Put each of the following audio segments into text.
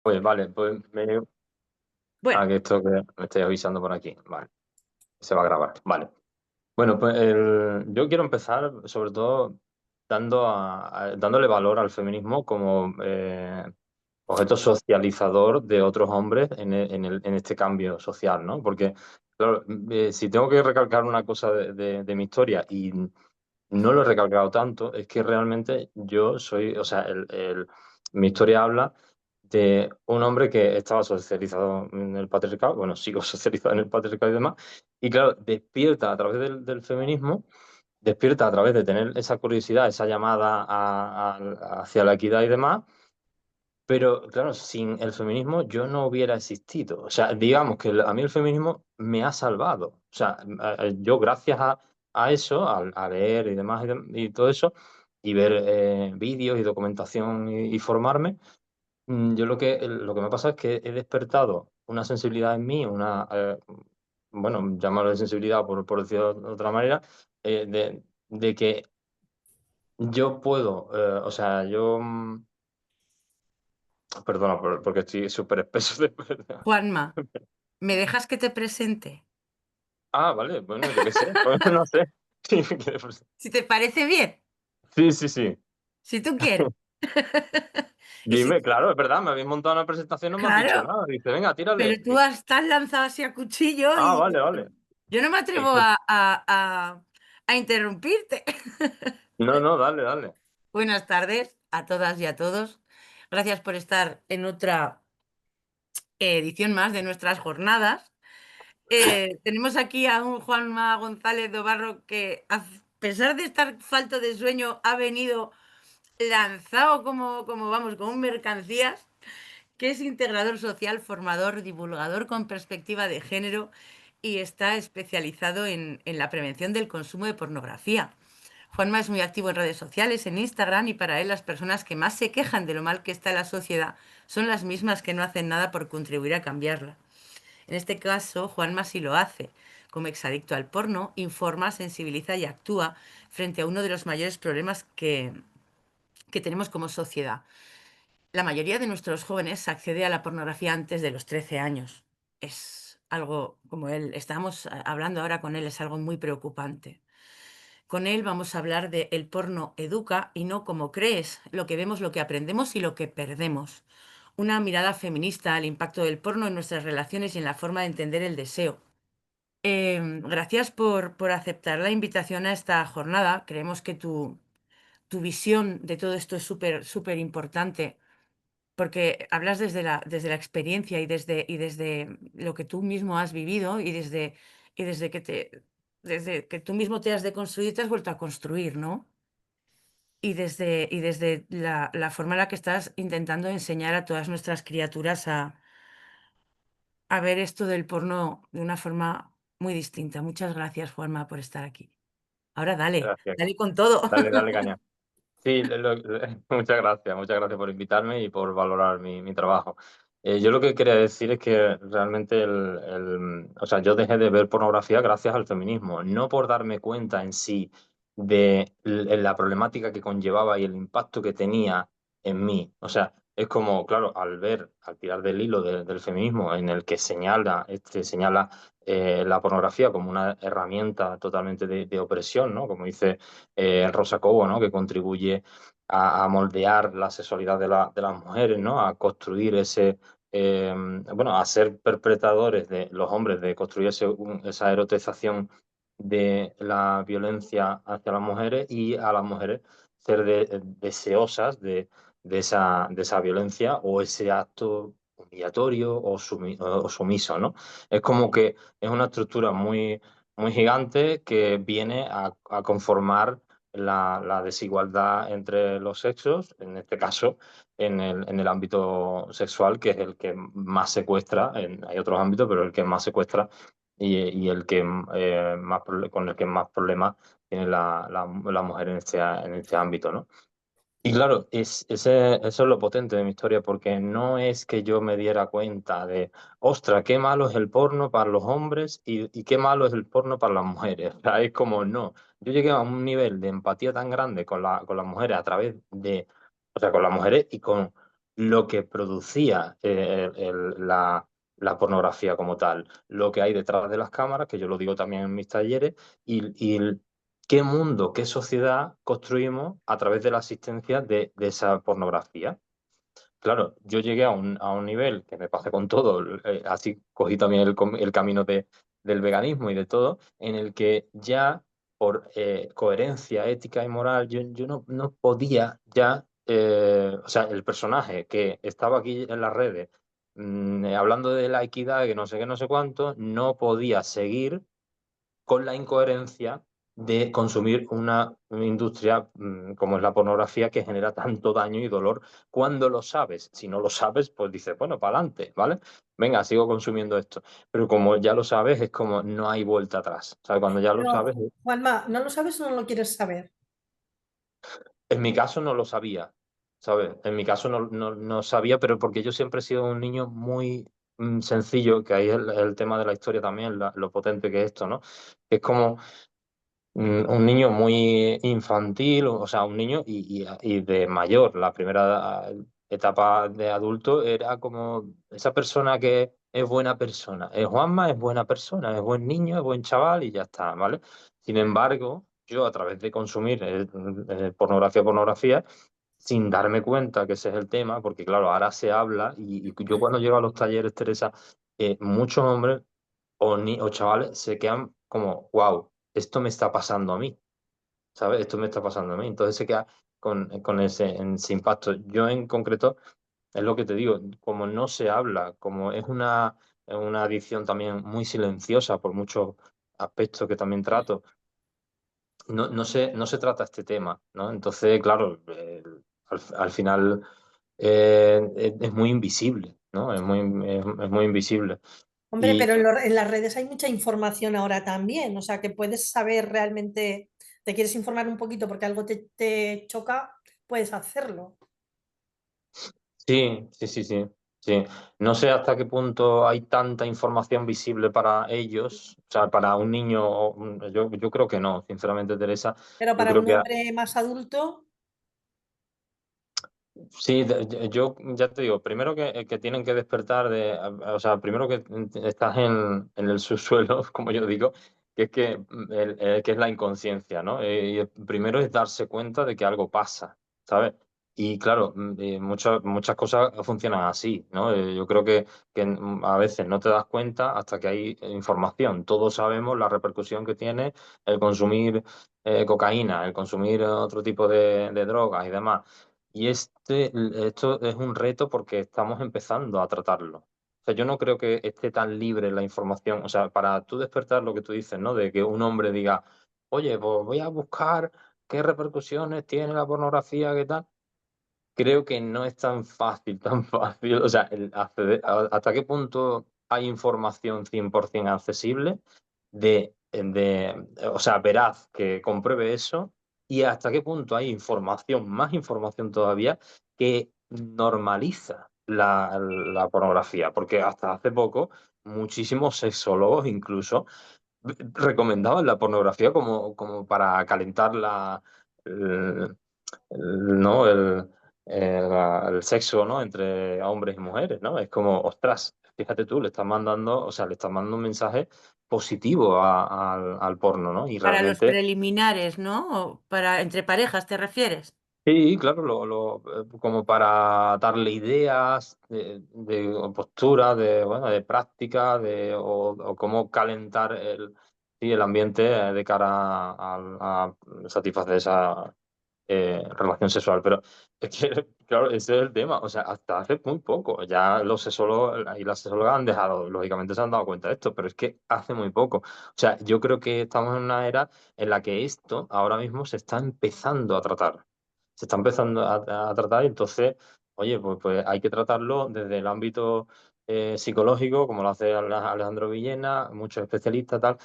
Pues vale, pues Bueno, que esto que me estáis avisando por aquí. Vale, se va a grabar. Vale. Bueno, pues yo quiero empezar sobre todo dándole valor al feminismo como objeto socializador de otros hombres en este cambio social, ¿no? Porque, claro, si tengo que recalcar una cosa de mi historia y no lo he recalcado tanto, es que realmente yo soy, o sea, mi historia habla de un hombre que estaba socializado en el patriarcado, bueno, sigo socializado en el patriarcado y demás, y claro, despierta a través del feminismo, despierta a través de tener esa curiosidad, esa llamada hacia la equidad y demás, pero claro, sin el feminismo yo no hubiera existido. O sea, digamos que a mí el feminismo me ha salvado. O sea, yo gracias a eso, a leer y demás y todo eso, y ver vídeos y documentación y formarme, yo lo que me pasa es que he despertado una sensibilidad en mí, bueno, llamarlo de sensibilidad por decirlo de otra manera, de que yo puedo, o sea, perdona porque estoy súper espeso de... Juanma, ¿me dejas que te presente? Ah, vale, bueno, yo qué sé, pues no sé. Sí, Si te parece bien, sí, sí, sí. si tú quieres. Y si, Dime, claro, es verdad, me habéis montado una presentación, no me has dicho claro, nada. Dice, venga, pero tírale. tú estás lanzado así a cuchillo Ah, y vale, vale. yo no me Es atrevo que- a interrumpirte. No, no, dale, dale. Buenas tardes a todas y a todos. Gracias por estar en otra edición más de nuestras jornadas. Tenemos aquí a un Juanma González Dobarro que, a pesar de estar falto de sueño, ha venido lanzado como vamos, como un mercancías, que es integrador social, formador, divulgador con perspectiva de género y está especializado en la prevención del consumo de pornografía. Juanma es muy activo en redes sociales, en Instagram, y para él las personas que más se quejan de lo mal que está la sociedad son las mismas que no hacen nada por contribuir a cambiarla. En este caso, Juanma sí lo hace. Como exadicto al porno, informa, sensibiliza y actúa frente a uno de los mayores problemas que tenemos como sociedad. La mayoría de nuestros jóvenes accede a la pornografía antes de los 13 años. Es algo, como él, estamos hablando ahora con él, es algo muy preocupante. Con él vamos a hablar de el porno educa y no como crees, lo que vemos, lo que aprendemos y lo que perdemos. Una mirada feminista al impacto del porno en nuestras relaciones y en la forma de entender el deseo. Gracias por aceptar la invitación a esta jornada. Creemos que tu visión de todo esto es súper, súper importante porque hablas desde la experiencia y desde lo que tú mismo has vivido y desde que tú mismo te has deconstruido y te has vuelto a construir, ¿no? Y desde la forma en la que estás intentando enseñar a todas nuestras criaturas a ver esto del porno de una forma muy distinta. Muchas gracias, Juanma, por estar aquí. Ahora dale, Gracias. dale con todo. Dale, dale, caña. Sí, muchas gracias por invitarme y por valorar mi trabajo. Yo lo que quería decir es que realmente o sea, yo dejé de ver pornografía gracias al feminismo, no por darme cuenta en sí de la problemática que conllevaba y el impacto que tenía en mí. O sea, es como, claro, al tirar del hilo del feminismo en el que señala la pornografía como una herramienta totalmente de opresión, ¿no? Como dice Rosa Cobo, ¿no? Que contribuye a moldear la sexualidad de las mujeres, ¿no? A construir bueno, a ser perpetradores de los hombres, de construir esa erotización de la violencia hacia las mujeres y a las mujeres ser deseosas de esa violencia o ese acto humillatorio o sumiso, ¿no? Es como que es una estructura muy gigante que viene a conformar la desigualdad entre los sexos, en este caso en el ámbito sexual, que es el que más secuestra, hay otros ámbitos, pero el que más secuestra y el que con el que más problemas tiene la mujer en este ámbito, ¿no? Y claro, eso es lo potente de mi historia, porque no es que yo me diera cuenta de, ostra, qué malo es el porno para los hombres y qué malo es el porno para las mujeres. O sea, es como, no. Yo llegué a un nivel de empatía tan grande con las mujeres a través de, o sea, con las mujeres lo que producía la pornografía como tal, lo que hay detrás de las cámaras, que yo lo digo también en mis talleres, y qué mundo, qué sociedad construimos a través de la asistencia de esa pornografía. Claro, yo llegué a un nivel que me pasé con todo, así cogí también el camino del veganismo y de todo, en el que ya por coherencia ética y moral, yo no podía ya, o sea, el personaje que estaba aquí en las redes, hablando de la equidad, que no sé qué, no sé cuánto, no podía seguir con la incoherencia de consumir una industria como es la pornografía que genera tanto daño y dolor cuando lo sabes. Si no lo sabes, pues dices, bueno, para adelante, ¿vale? Venga, sigo consumiendo esto. Pero como ya lo sabes, es como no hay vuelta atrás. ¿Sabes? Cuando ya lo sabes, Pero, Juanma, ¿no lo sabes o no lo quieres saber? en mi caso no lo sabía, ¿sabes? En mi caso no sabía, pero porque yo siempre he sido un niño muy sencillo, que ahí es el tema de la historia también, lo potente que es esto, ¿no? Es como un niño muy infantil, o sea, un niño y de mayor. La primera etapa de adulto era como esa persona que es buena persona. Juanma es buena persona, es buen niño, es buen chaval y ya está, ¿vale? Sin embargo, yo a través de consumir pornografía, sin darme cuenta que ese es el tema, porque claro, ahora se habla y yo cuando llego a los talleres, Teresa, muchos hombres o chavales se quedan como, wow, esto me está pasando a mí, ¿sabes? Esto me está pasando a mí. Entonces se queda con ese impacto. Yo en concreto, es lo que te digo, como no se habla, como es una adicción también muy silenciosa por muchos aspectos que también trato, no se trata este tema, ¿no? Entonces, claro, al final es muy invisible, ¿no? Es muy invisible. Hombre, Y pero en las redes hay mucha información ahora también, o sea, que puedes saber realmente, te quieres informar un poquito porque algo te choca, puedes hacerlo. sí, sí, sí, sí, sí. No sé hasta qué punto hay tanta información visible para ellos, o sea, para un niño, yo creo que no, sinceramente, Teresa. Pero Yo para creo un que hombre más adulto, sí, yo ya te digo, primero que tienen que despertar o sea, primero que estás en el subsuelo, como yo digo, que es que es la inconsciencia, ¿no? Y el primero es darse cuenta de que algo pasa, ¿sabes? Y claro, muchas cosas funcionan así, ¿no? Yo creo que a veces no te das cuenta hasta que hay información. Todos sabemos la repercusión que tiene el consumir cocaína, el consumir otro tipo de drogas y demás. Y esto es un reto porque estamos empezando a tratarlo. O sea, yo no creo que esté tan libre la información. O sea, para tú despertar lo que tú dices, ¿no? De que un hombre diga, oye, pues voy a buscar qué repercusiones tiene la pornografía, qué tal. Creo que no es tan fácil, tan fácil. O sea, hasta qué punto hay información 100% accesible o sea, veraz que compruebe eso y hasta qué punto hay información, más información todavía, que normaliza la pornografía. Porque hasta hace poco, muchísimos sexólogos incluso recomendaban la pornografía como para calentar ¿no? El sexo, ¿no? Entre hombres y mujeres, ¿no? Es como, ostras, fíjate tú, le estás mandando, o sea, le estás mandando un mensaje positivo al porno, ¿no? Y Para los realmente, preliminares, ¿no? O para entre parejas, ¿te refieres? sí, claro, como para darle ideas de postura, bueno, de práctica, o cómo calentar sí, el ambiente de cara a satisfacer esa relación sexual, pero es que, claro, ese es el tema, o sea, hasta hace muy poco, ya los sexólogos y las sexólogas han dejado, lógicamente se han dado cuenta de esto, pero es que hace muy poco, o sea, yo creo que estamos en una era en la que esto ahora mismo se está empezando a tratar, se está empezando a tratar y entonces, oye, pues hay que tratarlo desde el ámbito psicológico, como lo hace Alejandro Villena, muchos especialistas, tal,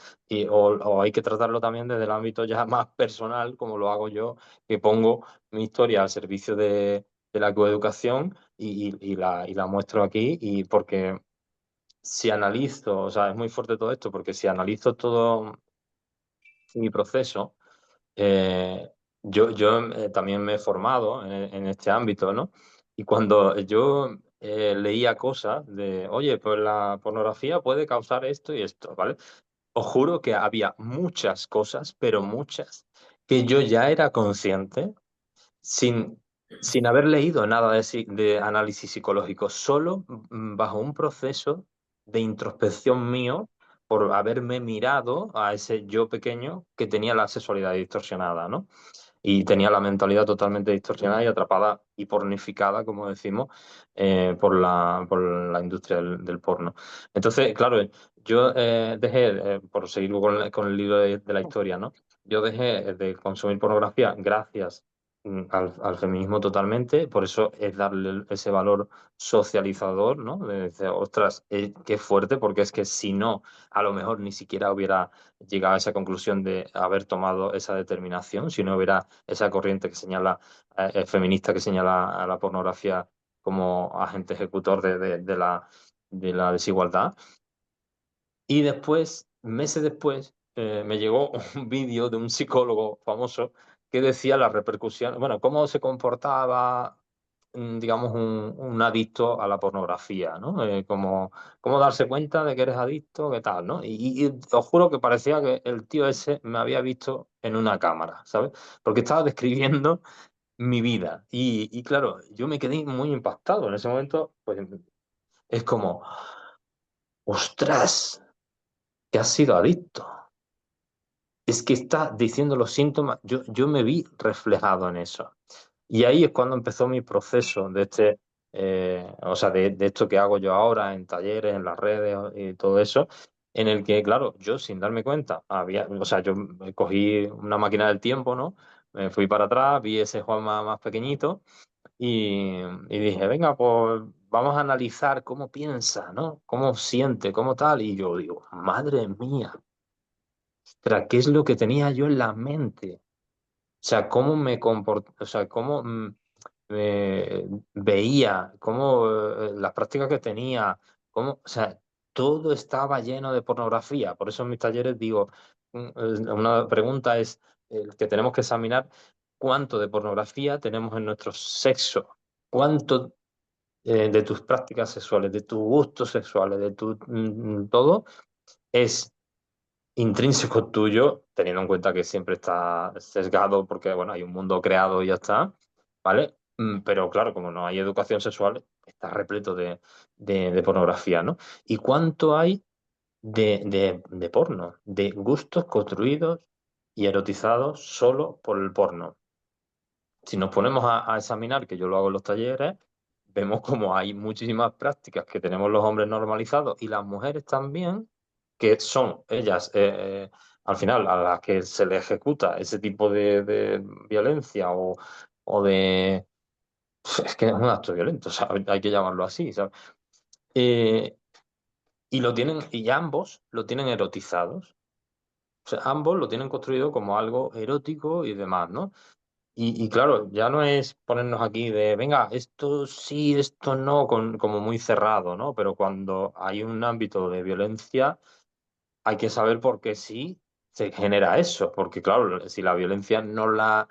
o hay que tratarlo también desde el ámbito ya más personal, como lo hago yo, que pongo mi historia al servicio de la coeducación y la muestro aquí, y porque si analizo, o sea, es muy fuerte todo esto, porque si analizo todo mi proceso, eh, yo también me he formado en este ámbito, ¿no? Y cuando yo leía cosas de, oye, pues la pornografía puede causar esto y esto, ¿vale? Os juro que había muchas cosas, pero muchas, que yo ya era consciente sin, sin haber leído nada de análisis psicológico, solo bajo un proceso de introspección mío por haberme mirado a ese yo pequeño que tenía la sexualidad distorsionada, ¿no? Y tenía la mentalidad totalmente distorsionada y atrapada y pornificada, como decimos, por la industria del porno. Entonces, claro, yo dejé, por seguir con el libro de la historia, ¿no? Yo dejé de consumir pornografía gracias al feminismo totalmente, por eso es darle ese valor socializador, ¿no? De decir, ostras, qué fuerte, porque es que si no, a lo mejor ni siquiera hubiera llegado a esa conclusión de haber tomado esa determinación, si no hubiera esa corriente que señala, feminista que señala a la pornografía como agente ejecutor de la desigualdad. Y después, meses después, me llegó un vídeo de un psicólogo famoso que decía las repercusiones, bueno, cómo se comportaba, digamos, un adicto a la pornografía, ¿no? Cómo darse cuenta de que eres adicto, qué tal, ¿no? Y os juro que parecía que el tío ese me había visto en una cámara, ¿sabes? Porque estaba describiendo mi vida. Y claro, yo me quedé muy impactado en ese momento, pues es como, ostras, que has sido adicto. Es que está diciendo los síntomas, yo me vi reflejado en eso. Y ahí es cuando empezó mi proceso de o sea, de esto que hago yo ahora en talleres, en las redes y todo eso, en el que, claro, yo sin darme cuenta, o sea, yo cogí una máquina del tiempo, ¿no? Me fui para atrás, vi ese Juan más pequeñito y dije, venga, pues vamos a analizar cómo piensa, ¿no? Cómo siente, cómo tal. Y yo digo, madre mía, ostras, ¿qué es lo que tenía yo en la mente? O sea, cómo me comportaba, o sea, cómo veía, cómo las prácticas que tenía, o sea, todo estaba lleno de pornografía. Por eso en mis talleres digo, una pregunta es que tenemos que examinar cuánto de pornografía tenemos en nuestro sexo, cuánto de tus prácticas sexuales, de tus gustos sexuales, de tu todo es intrínseco tuyo, teniendo en cuenta que siempre está sesgado porque, bueno, hay un mundo creado y ya está, ¿vale? Pero claro, como no hay educación sexual, está repleto de pornografía, ¿no? ¿Y cuánto hay de porno? De gustos construidos y erotizados solo por el porno. Si nos ponemos a examinar, que yo lo hago en los talleres, vemos como hay muchísimas prácticas que tenemos los hombres normalizados y las mujeres también, que son ellas, al final, a las que se les ejecuta ese tipo de violencia o de... Es que es un acto violento, ¿sabes? Hay que llamarlo así, ¿sabes? Eh, y ambos lo tienen erotizados. O sea, ambos lo tienen construido como algo erótico y demás, ¿no? Y claro, ya no es ponernos aquí de, venga, esto sí, esto no, como muy cerrado, ¿no? Pero cuando hay un ámbito de violencia, hay que saber por qué sí se genera eso. Porque claro, si la violencia no la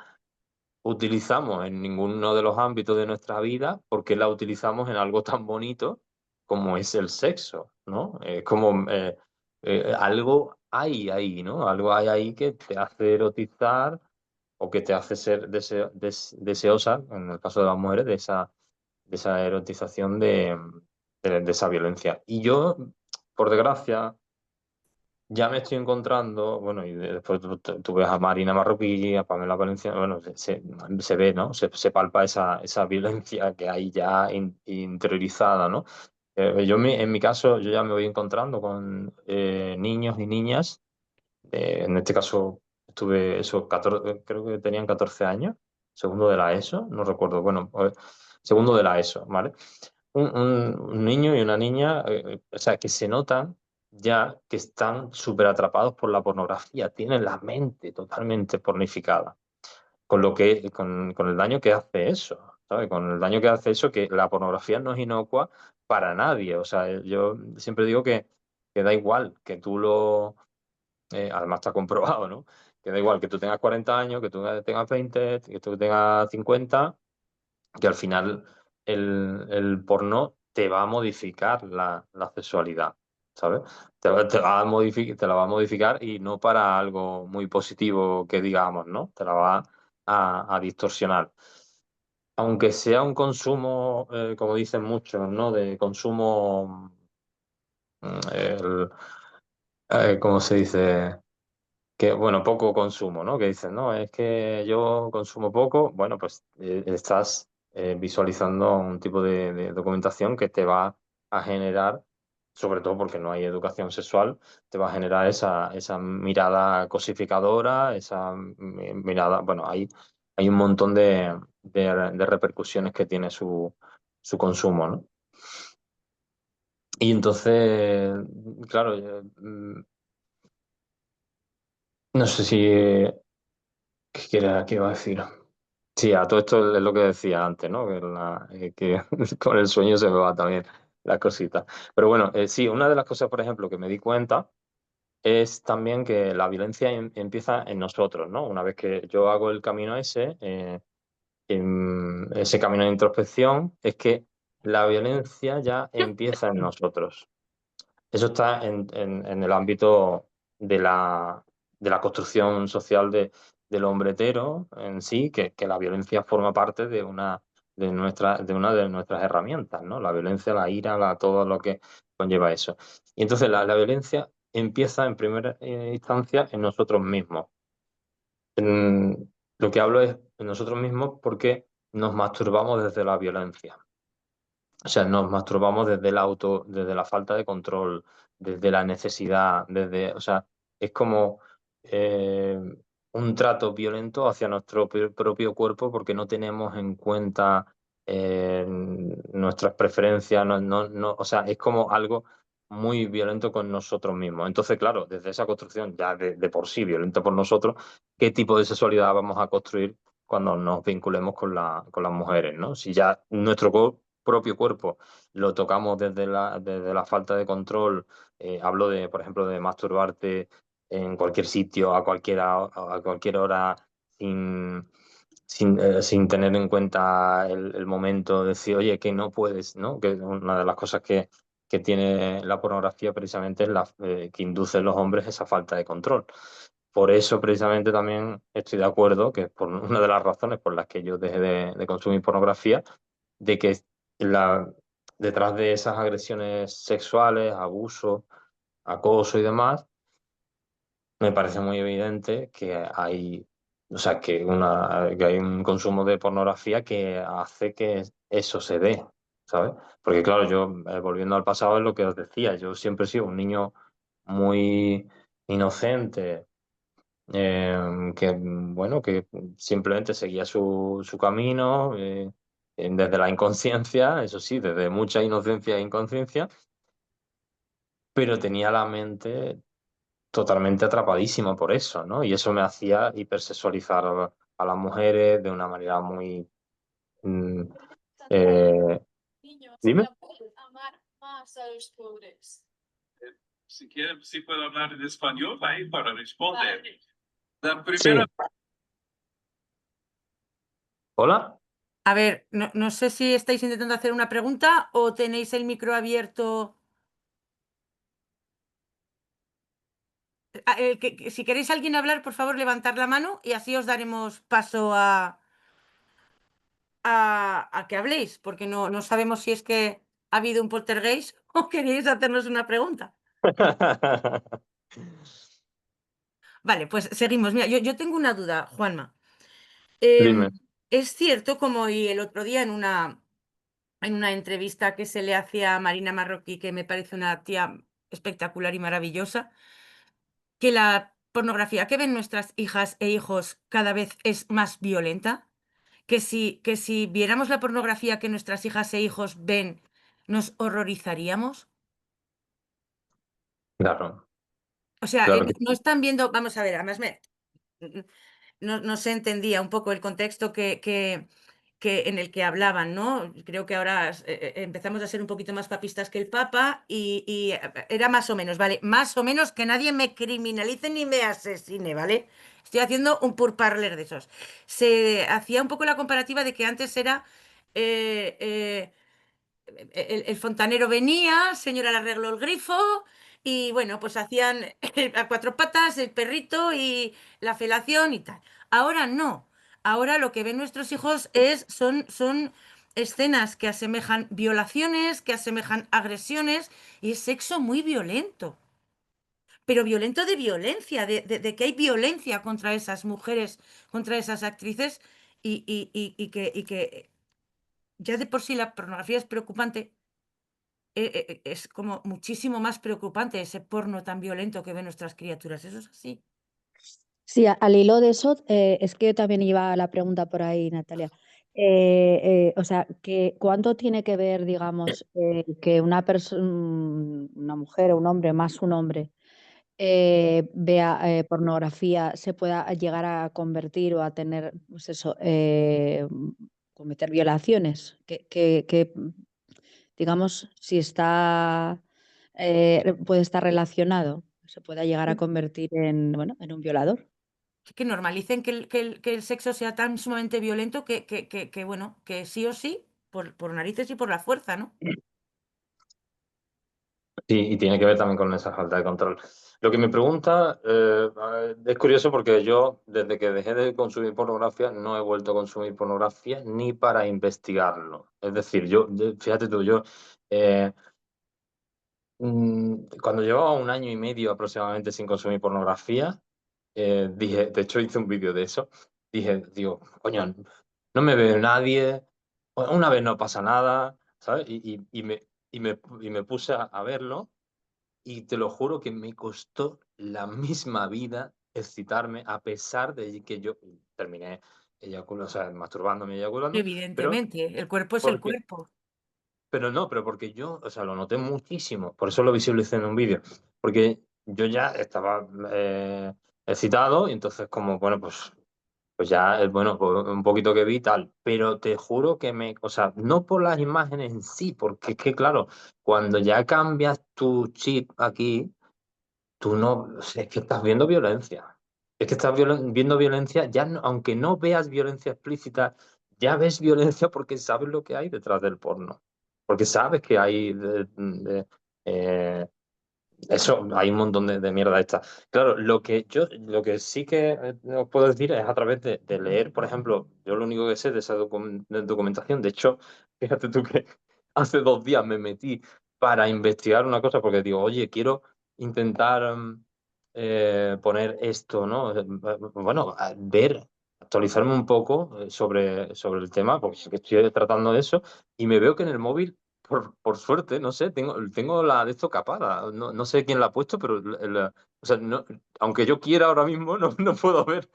utilizamos en ninguno de los ámbitos de nuestra vida, ¿por qué la utilizamos en algo tan bonito como es el sexo, ¿no? Como algo hay ahí, ¿no? Algo hay ahí que te hace erotizar o que te hace ser deseosa, en el caso de las mujeres, de esa erotización de esa violencia. Y yo, por desgracia, ya me estoy encontrando, bueno, y después tú ves a Marina Marroquí, a Pamela Valenciano, bueno, se ve, ¿no? Se palpa esa violencia que hay ya interiorizada, ¿no? En mi caso, yo ya me voy encontrando con niños y niñas en este caso estuve esos 14, creo que tenían 14 años, segundo de la ESO, no recuerdo, bueno, segundo de la ESO, ¿vale? Un niño y una niña, o sea, que se notan ya que están súper atrapados por la pornografía, tienen la mente totalmente pornificada, con el daño que hace eso, ¿sabes? Con el daño que hace eso, que la pornografía no es inocua para nadie, o sea, yo siempre digo que da igual que tú además está comprobado, ¿no? Que da igual que tú tengas 40 años, que tú tengas 20, que tú tengas 50, que al final el porno te va a modificar la sexualidad, ¿sabes? Te la va a modificar y no para algo muy positivo que digamos, ¿no? Te la va a distorsionar. Aunque sea un consumo, como dicen muchos, ¿no? De consumo, el, ¿cómo se dice? Que, bueno, poco consumo, ¿no? Que dicen, no, es que yo consumo poco. Bueno, pues estás visualizando un tipo de documentación que te va a generar, sobre todo porque no hay educación sexual, te va a generar esa mirada cosificadora, esa mirada, bueno, hay un montón de repercusiones que tiene su consumo, ¿no? Y entonces, claro, no sé si... qué iba a decir? Sí, a todo esto es lo que decía antes, ¿no? Que con el sueño se me va también la cosita. Pero bueno, sí, una de las cosas, por ejemplo, que me di cuenta es también que la violencia empieza en nosotros, ¿no? Una vez que yo hago el camino ese, ese camino de introspección, es que la violencia ya empieza en nosotros. Eso está en el ámbito de la construcción social del hombre hetero en sí, que la violencia forma parte de una de nuestras herramientas, ¿no? La violencia, la ira, todo lo que conlleva eso. Y entonces la violencia empieza en primera instancia en nosotros mismos. Lo que hablo es en nosotros mismos porque nos masturbamos desde la violencia. O sea, nos masturbamos desde la falta de control, desde la necesidad, o sea, es como eh, un trato violento hacia nuestro propio cuerpo porque no tenemos en cuenta nuestras preferencias, o sea, es como algo muy violento con nosotros mismos. Entonces, claro, desde esa construcción ya de por sí violento por nosotros, ¿qué tipo de sexualidad vamos a construir cuando nos vinculemos con las mujeres, ¿no? Si ya nuestro propio cuerpo lo tocamos desde la falta de control. Hablo de, por ejemplo, de masturbarte en cualquier sitio, a cualquier hora, sin tener en cuenta el momento, decir, oye, que no puedes, ¿no? Que una de las cosas que tiene la pornografía precisamente es que induce en los hombres esa falta de control. Por eso precisamente también estoy de acuerdo, que es por una de las razones por las que yo dejé de consumir pornografía, de que la, detrás de esas agresiones sexuales, abuso, acoso y demás, me parece muy evidente que hay, o sea, que hay un consumo de pornografía que hace que eso se dé, ¿sabes? Porque claro, yo, volviendo al pasado, es lo que os decía, yo siempre he sido un niño muy inocente, que, bueno, que simplemente seguía su camino, desde la inconsciencia, eso sí, desde mucha inocencia e inconsciencia, pero tenía la mente totalmente atrapadísima por eso, ¿no? Y eso me hacía hipersexualizar a las mujeres de una manera muy... mm, eh, Niños, dime. la pueden amar más a los pobres. Si quiere, sí puedo hablar en español ahí para responder. Vale. La Sí. primera, ¿Hola? A ver, no sé si estáis intentando hacer una pregunta o tenéis el micro abierto. Si queréis alguien hablar, por favor, levantar la mano y así os daremos paso a que habléis, porque no sabemos si es que ha habido un poltergeist o queréis hacernos una pregunta. Vale, pues seguimos. Mira, yo tengo una duda, Juanma. Dime. Es cierto, como oí el otro día en una entrevista que se le hacía a Marina Marroquí, que me parece una tía espectacular y maravillosa, que la pornografía que ven nuestras hijas e hijos cada vez es más violenta, que si viéramos la pornografía que nuestras hijas e hijos ven, nos horrorizaríamos. Claro, O sea, claro que no están viendo, vamos a ver, además no se entendía un poco el contexto en el que hablaban, ¿no? Creo que ahora empezamos a ser un poquito más papistas que el Papa y era más o menos, ¿vale? Más o menos que nadie me criminalice ni me asesine, ¿vale? Estoy haciendo un pourparler de esos. Se hacía un poco la comparativa de que antes era el fontanero venía, señora le arregló el grifo y bueno, pues hacían a cuatro patas el perrito y la felación y tal. Ahora no. Ahora lo que ven nuestros hijos son escenas que asemejan violaciones, que asemejan agresiones y es sexo muy violento. Pero violento de violencia, de que hay violencia contra esas mujeres, contra esas actrices y que ya de por sí la pornografía es preocupante, es como muchísimo más preocupante ese porno tan violento que ven nuestras criaturas. Eso es así. Sí, al hilo de eso, es que también iba la pregunta por ahí, Natalia. O sea, ¿cuánto tiene que ver, digamos, que una persona, una mujer o un hombre, más un hombre, vea pornografía, se pueda llegar a convertir o a tener, pues eso, cometer violaciones? Digamos, si está, puede estar relacionado, se pueda llegar a convertir en, bueno, en un violador. Que normalicen que el sexo sea tan sumamente violento bueno, que sí o sí, por narices y por la fuerza, ¿no? Sí, y tiene que ver también con esa falta de control. Lo que me pregunta es curioso porque yo, desde que dejé de consumir pornografía, no he vuelto a consumir pornografía ni para investigarlo. Es decir, fíjate tú, eh, cuando llevaba un año y medio aproximadamente sin consumir pornografía, dije, de hecho hice un vídeo de eso, digo, coño, no me ve nadie, una vez no pasa nada, ¿sabes? Y me puse a verlo. Y te lo juro que me costó la misma vida excitarme, a pesar de que yo terminé o sea, masturbándome y eyaculando, pero Evidentemente, el cuerpo es el porque, cuerpo. pero no, pero porque yo, o sea, lo noté muchísimo, por eso lo visualicé en un vídeo, porque yo ya estaba excitado y entonces como, bueno, pues ya, bueno, pues un poquito que vi tal, pero te juro que o sea, no por las imágenes en sí, porque es que, claro, cuando ya cambias tu chip aquí, tú no, o sea, es que estás viendo violencia. Es que estás viendo violencia, ya aunque no veas violencia explícita, ya ves violencia porque sabes lo que hay detrás del porno. Porque sabes que hay eh, eso, hay un montón de mierda esta. Claro, lo que sí que os puedo decir es a través de leer, por ejemplo, yo lo único que sé de esa documentación, de hecho, fíjate tú que hace 2 días me metí para investigar una cosa porque digo, oye, quiero intentar poner esto, ¿no? Bueno, ver, actualizarme un poco sobre el tema, porque sí que estoy tratando de eso, y me veo que en el móvil por suerte, no sé, tengo la de esto capada. No sé quién la ha puesto, pero o sea, aunque yo quiera ahora mismo, no puedo ver,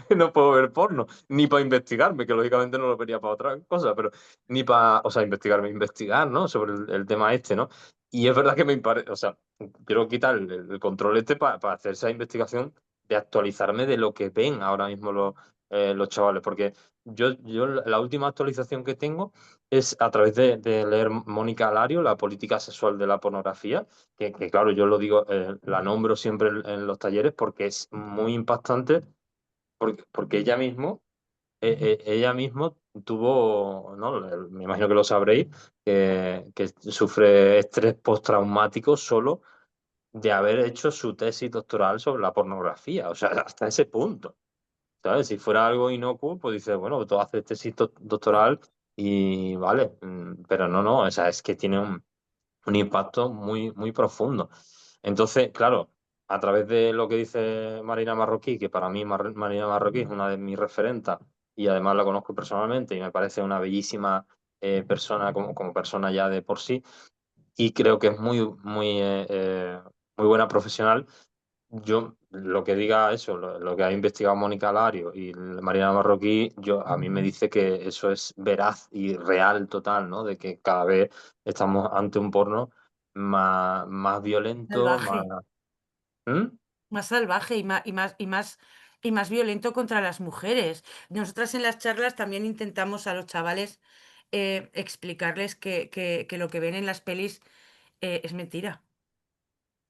no puedo ver porno, ni para investigarme, que lógicamente no lo vería para otra cosa, pero ni para, o sea, investigar, ¿no? Sobre el tema este, ¿no? Y es verdad que me parece, o sea, quiero quitar el control este para hacer esa investigación de actualizarme de lo que ven ahora mismo los chavales, porque yo la última actualización que tengo es a través de leer Mónica Alario, La política sexual de la pornografía, que claro, yo lo digo, la nombro siempre en los talleres porque es muy impactante, porque ella mismo tuvo, ¿no? Me imagino que lo sabréis, que sufre estrés postraumático solo de haber hecho su tesis doctoral sobre la pornografía, o sea, hasta ese punto. ¿Sabes? Si fuera algo inocuo, pues dices, bueno, tú haces tesis doctoral y vale, pero no, o sea, es que tiene un impacto muy, muy profundo. Entonces, claro, a través de lo que dice Marina Marroquí, que para mí Marina Marroquí es una de mis referentas y además la conozco personalmente y me parece una bellísima persona como persona ya de por sí y creo que es muy buena profesional. Yo, lo que diga eso, lo que ha investigado Mónica Alario y Mariana Marroquí, a mí me dice que eso es veraz y real total, ¿no? De que cada vez estamos ante un porno más violento, más... Salvaje, ¿Mm? más salvaje y más violento contra las mujeres. Nosotras en las charlas también intentamos a los chavales explicarles que lo que ven en las pelis es mentira.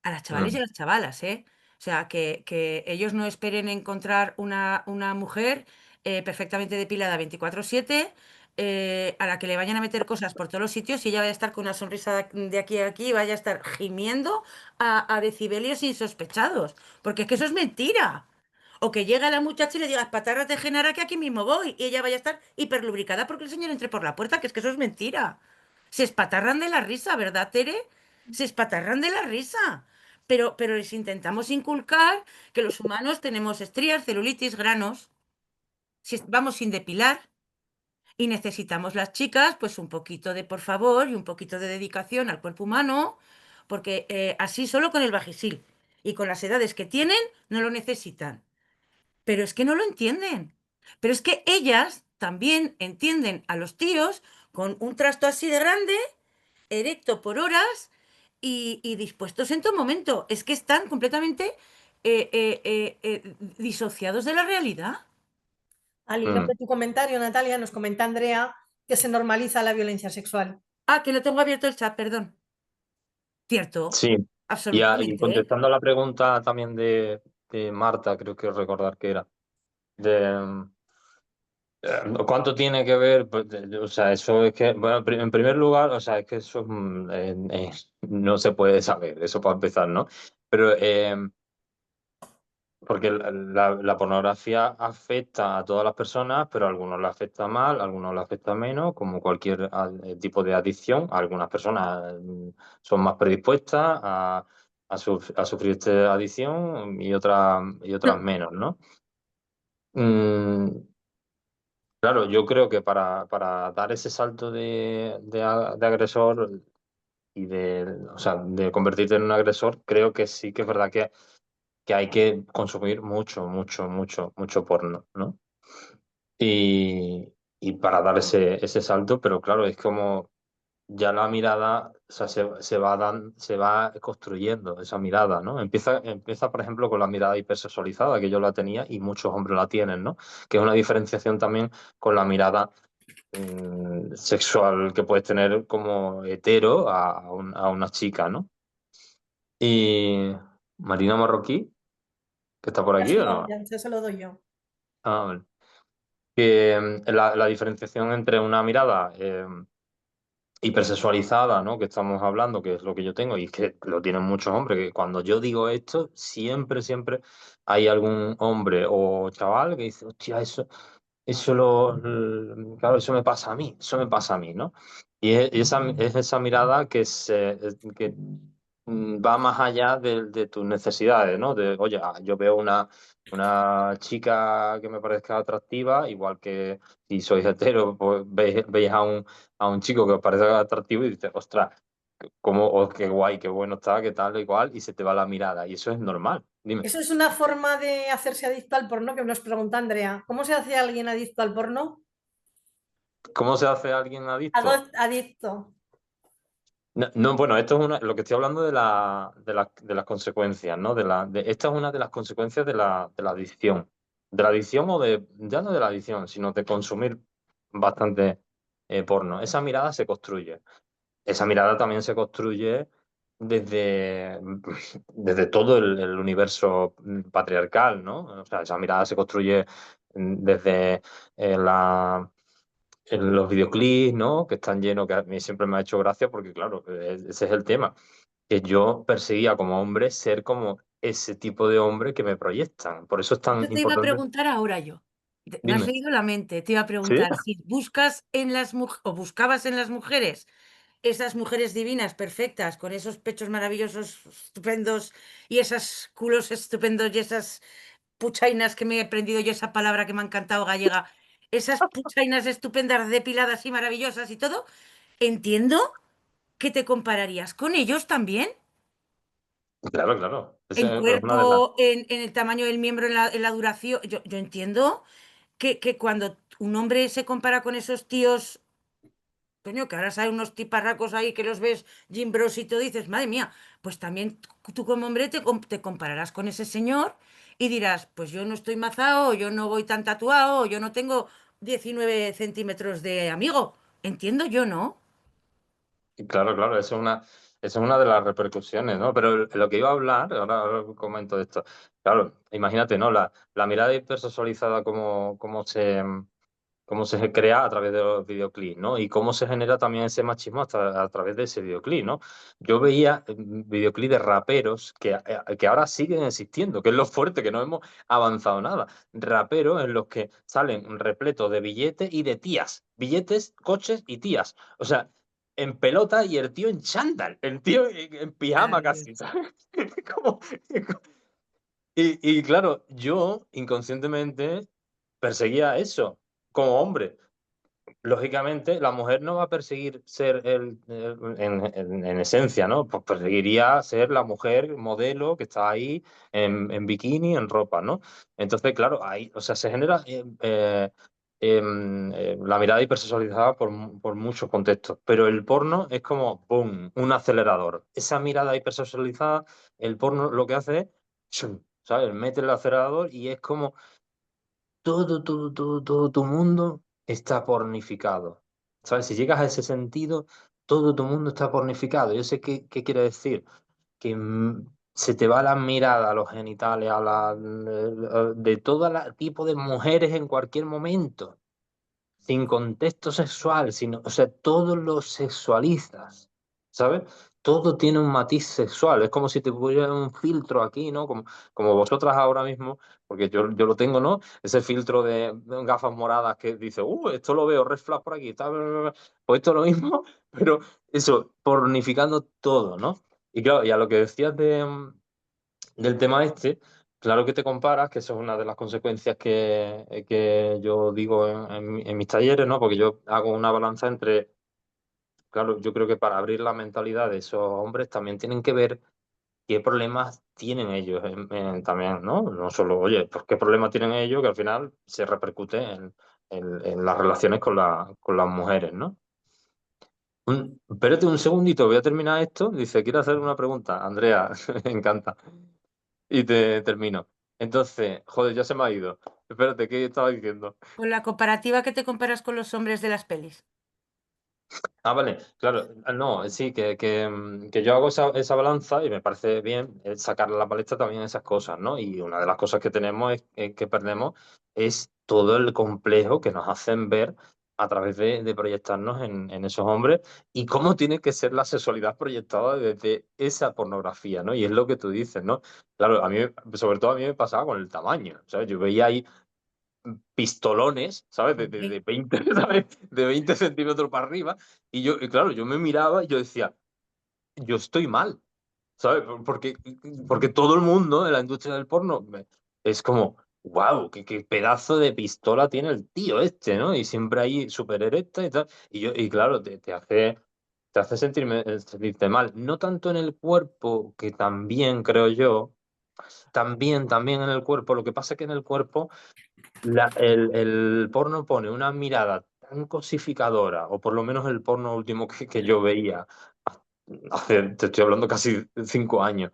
A las chavales y Mm. a las chavalas, ¿eh? O sea, que ellos no esperen encontrar una mujer perfectamente depilada 24/7, a la que le vayan a meter cosas por todos los sitios y ella vaya a estar con una sonrisa de aquí a aquí y vaya a estar gimiendo a decibelios insospechados. Porque es que eso es mentira. O que llegue la muchacha y le diga, patarras de Genara que aquí mismo voy. Y ella vaya a estar hiperlubricada porque el señor entre por la puerta, que es que eso es mentira. Se espatarran de la risa, ¿verdad, Tere? Se espatarran de la risa. Pero les intentamos inculcar que los humanos tenemos estrías, celulitis, granos. Si vamos sin depilar. Y necesitamos las chicas, pues un poquito de por favor y un poquito de dedicación al cuerpo humano, porque así solo con el Vagisil y con las edades que tienen no lo necesitan. Pero es que no lo entienden. Pero es que ellas también entienden a los tíos con un trasto así de grande, erecto por horas y dispuestos en todo momento. Es que están completamente disociados de la realidad. Al hilo Mm. de tu comentario, Natalia, nos comenta Andrea que se normaliza la violencia sexual. Ah, que lo tengo abierto el chat, perdón. Cierto, Sí, y absolutamente, ¿eh? contestando a la pregunta también de Marta, creo que recordar que era, de ¿cuánto tiene que ver? Pues, o sea, eso es que, bueno, en primer lugar, o sea, es que eso no se puede saber, eso para empezar, ¿no? Pero porque la pornografía afecta a todas las personas, pero a algunos le afecta más, a algunos le afecta menos, como cualquier tipo de adicción. Algunas personas son más predispuestas a sufrir esta adicción y otras menos, ¿no? Mm, claro, yo creo que para dar ese salto de agresor y o sea, de convertirte en un agresor, creo que sí que es verdad que hay que consumir mucho, mucho, mucho, mucho porno, ¿no? Y para dar ese salto, pero claro, es como ya la mirada, o sea, se va construyendo esa mirada, ¿no? Empieza, por ejemplo, con la mirada hipersexualizada, que yo la tenía y muchos hombres la tienen, ¿no? Que es una diferenciación también con la mirada sexual que puedes tener como hetero a una chica, ¿no? Y Marina Marroquí, que está por aquí o no? Ya se lo doy yo. Ah, vale. Que la diferenciación entre una mirada hipersexualizada, ¿no? Que estamos hablando, que es lo que yo tengo, y es que lo tienen muchos hombres, que cuando yo digo esto, siempre, siempre hay algún hombre o chaval que dice, hostia, claro, eso me pasa a mí, eso me pasa a mí, ¿no? Y esa mirada que va más allá de tus necesidades, ¿no? Oye, yo veo una chica que me parezca atractiva, igual que si sois hetero, pues veis a un chico que os parece atractivo y dices, ostras, qué guay, qué bueno está, qué tal, igual, y se te va la mirada, y eso es normal. Dime, Eso es una forma de hacerse adicto al porno que nos pregunta Andrea. ¿Cómo se hace alguien adicto al porno? ¿cómo se hace alguien adicto? Adicto. No, no, bueno, esto es lo que estoy hablando de las consecuencias, ¿no? Esta es una de las consecuencias de la adicción. De la adicción ya no de la adicción, sino de consumir bastante porno. Esa mirada se construye. Esa mirada también se construye desde, desde todo el universo patriarcal, ¿no? O sea, esa mirada se construye desde en los videoclips, ¿no? Que están llenos, que a mí siempre me ha hecho gracia porque, claro, ese es el tema, que yo perseguía como hombre ser como ese tipo de hombre que me proyectan. Por eso es Yo tan te iba a importante. preguntar ahora yo. Me has Dime. leído la mente. Te iba a ¿Sí? preguntar si buscas en las mujeres o buscabas en las mujeres esas mujeres divinas, perfectas, con esos pechos maravillosos, estupendos y esos culos estupendos y esas puchainas que me he aprendido yo esa palabra que me ha encantado gallega. Esas puchainas estupendas, depiladas y maravillosas y todo. Entiendo que te compararías con ellos también. Claro, claro. En Esa es una de las. cuerpo, en el tamaño del miembro, en la duración. Yo entiendo que cuando un hombre se compara con esos tíos, coño, que ahora hay unos tiparracos ahí que los ves, Jim Bros y todo, dices, madre mía, pues también tú como hombre te compararás con ese señor y dirás, pues yo no estoy mazao, yo no voy tan tatuado, yo no tengo 19 centímetros de amigo. Entiendo yo, ¿no? Claro, claro, esa es una de las repercusiones, ¿no? Pero lo que iba a hablar, ahora comento esto. Claro, imagínate, ¿no? La mirada hipersexualizada, cómo se cómo se crea a través de los videoclips, ¿no? Y cómo se genera también ese machismo a través de ese videoclip, ¿no? Yo veía videoclips de raperos que ahora siguen existiendo, que es lo fuerte, que no hemos avanzado nada. Raperos en los que salen repletos de billetes y de tías. Billetes, coches y tías. O sea, en pelota y el tío en chándal, el tío en pijama Maravilloso. casi, ¿sabes? Como- y claro, yo inconscientemente perseguía eso como hombre. Lógicamente, la mujer no va a perseguir ser en esencia, ¿no? Pues perseguiría ser la mujer modelo que está ahí en bikini, en ropa, ¿no? Entonces, claro, ahí, o sea, se genera la mirada hipersexualizada por muchos contextos, pero el porno es como, ¡boom!, un acelerador. Esa mirada hipersexualizada, el porno lo que hace es, ¡chum!, ¿sabes? Mete el acelerador y es como todo tu mundo está pornificado. ¿Sabes? Si llegas a ese sentido, todo tu mundo está pornificado. Yo sé qué quiere decir. Que se te va la mirada a los genitales, de todo tipo de mujeres en cualquier momento, sin contexto sexual, sino, o sea, todo lo sexualizas, ¿sabes? Todo tiene un matiz sexual, es como si te pusiera un filtro aquí, ¿no? Como vosotras ahora mismo, porque yo lo tengo, ¿no? Ese filtro de gafas moradas que dice, esto lo veo, red flag por aquí, tal, bla, bla, bla". Pues esto es lo mismo, pero eso, pornificando todo, ¿no? Y claro, y a lo que decías del tema este, claro que te comparas, que eso es una de las consecuencias que yo digo en mis talleres, ¿no? Porque yo hago una balanza entre, claro, yo creo que para abrir la mentalidad de esos hombres también tienen que ver qué problemas tienen ellos también, ¿no? No solo, oye, pues qué problemas tienen ellos que al final se repercute en las relaciones con las mujeres, ¿no? Espérate un segundito, voy a terminar esto. Dice, quiero hacer una pregunta. Andrea, me encanta. Y te termino. Entonces, joder, ya se me ha ido. Espérate, ¿qué estaba diciendo? Con la comparativa que te comparas con los hombres de las pelis. Ah, vale, claro. No, sí, que yo hago esa balanza y me parece bien sacar a la palestra también esas cosas, ¿no? Y una de las cosas que tenemos que perdemos es todo el complejo que nos hacen ver a través de proyectarnos en esos hombres y cómo tiene que ser la sexualidad proyectada desde esa pornografía, ¿no? Y es lo que tú dices, ¿no? Claro, a mí, sobre todo a mí me pasaba con el tamaño, ¿sabes? Yo veía ahí pistolones, ¿sabes? De Hombre, 20, ¿sabes? De 20 centímetros para arriba. Y claro, yo me miraba y yo decía, yo estoy mal, ¿sabes? Porque todo el mundo en la industria del porno es como, wow, qué pedazo de pistola tiene el tío este, ¿no? Y siempre ahí súper erecta y tal. Y claro, te hace sentirte mal. No tanto en el cuerpo, que también creo yo, también en el cuerpo. Lo que pasa es que en el cuerpo el porno pone una mirada tan cosificadora, o por lo menos el porno último que yo veía, te estoy hablando casi 5 años,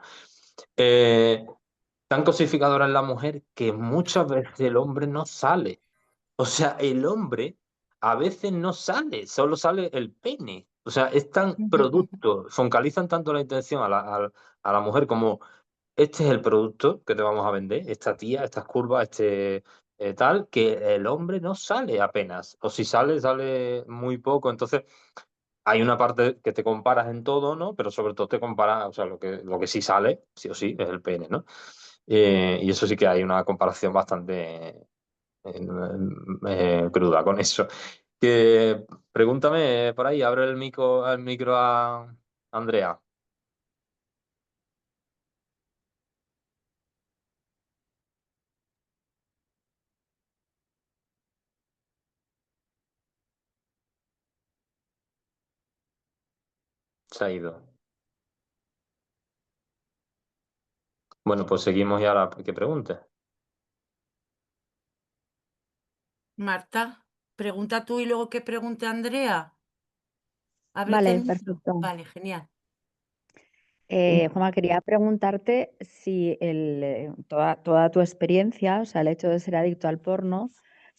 eh, tan cosificadora en la mujer que muchas veces el hombre no sale. O sea, el hombre a veces no sale, solo sale el pene. O sea, es tan producto, foncalizan tanto la intención a la mujer como este es el producto que te vamos a vender, esta tía, estas curvas, tal, que el hombre no sale apenas, o si sale, sale muy poco. Entonces, hay una parte que te comparas en todo, ¿no? Pero sobre todo te comparas, o sea, lo que sí sale, sí o sí, es el pene, ¿no? Y eso sí que hay una comparación bastante cruda con eso. Que, pregúntame por ahí, abre el micro a Andrea. Se ha ido. Bueno, pues seguimos y ahora que pregunte. Marta, pregunta tú y luego que pregunte Andrea. Ábrete Vale, el micro. perfecto. Vale, genial. Juanma, quería preguntarte si toda tu experiencia, o sea, el hecho de ser adicto al porno,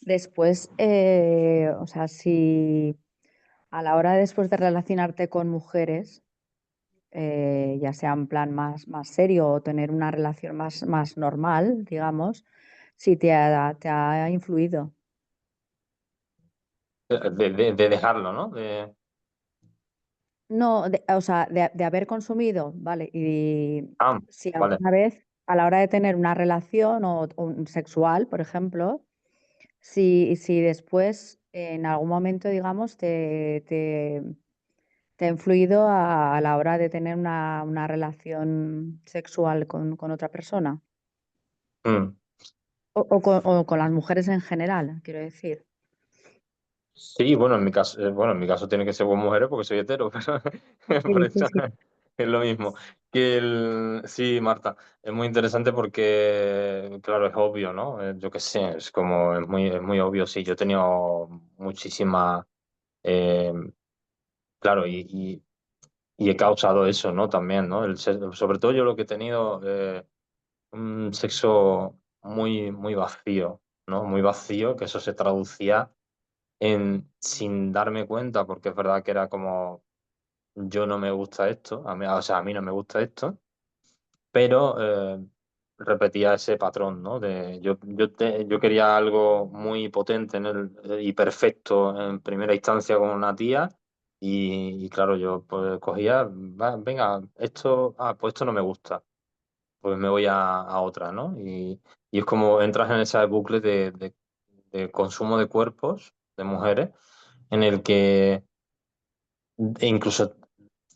después, o sea, si a la hora después de relacionarte con mujeres, ya sea en plan más serio o tener una relación más normal, digamos, si te ha influido. de dejarlo, ¿no? No, o sea, de haber consumido, ¿vale? Y Ah, si vale. alguna vez a la hora de tener una relación o un sexual, por ejemplo, si después en algún momento, digamos, te ha influido a la hora de tener una relación sexual con otra persona Mm. o con las mujeres en general, quiero decir. Sí, bueno, en mi caso tiene que ser con mujeres porque soy hetero, pero por Sí, sí, eso sí. es lo mismo. Sí, Marta, es muy interesante porque, claro, es obvio, ¿no? Yo qué sé, es muy obvio, sí, yo he tenido muchísima, eh, claro, y he causado eso, ¿no? También, ¿no? Sobre todo yo lo que he tenido, un sexo muy vacío, ¿no? Muy vacío, que eso se traducía sin darme cuenta, porque es verdad que era como, yo no me gusta esto, o sea, a mí no me gusta esto, pero repetía ese patrón, ¿no? Yo quería algo muy potente y perfecto en primera instancia con una tía, y claro, yo pues cogía, venga, pues esto no me gusta, pues me voy a otra, ¿no? Y es como entras en ese bucle de consumo de cuerpos de mujeres en el que incluso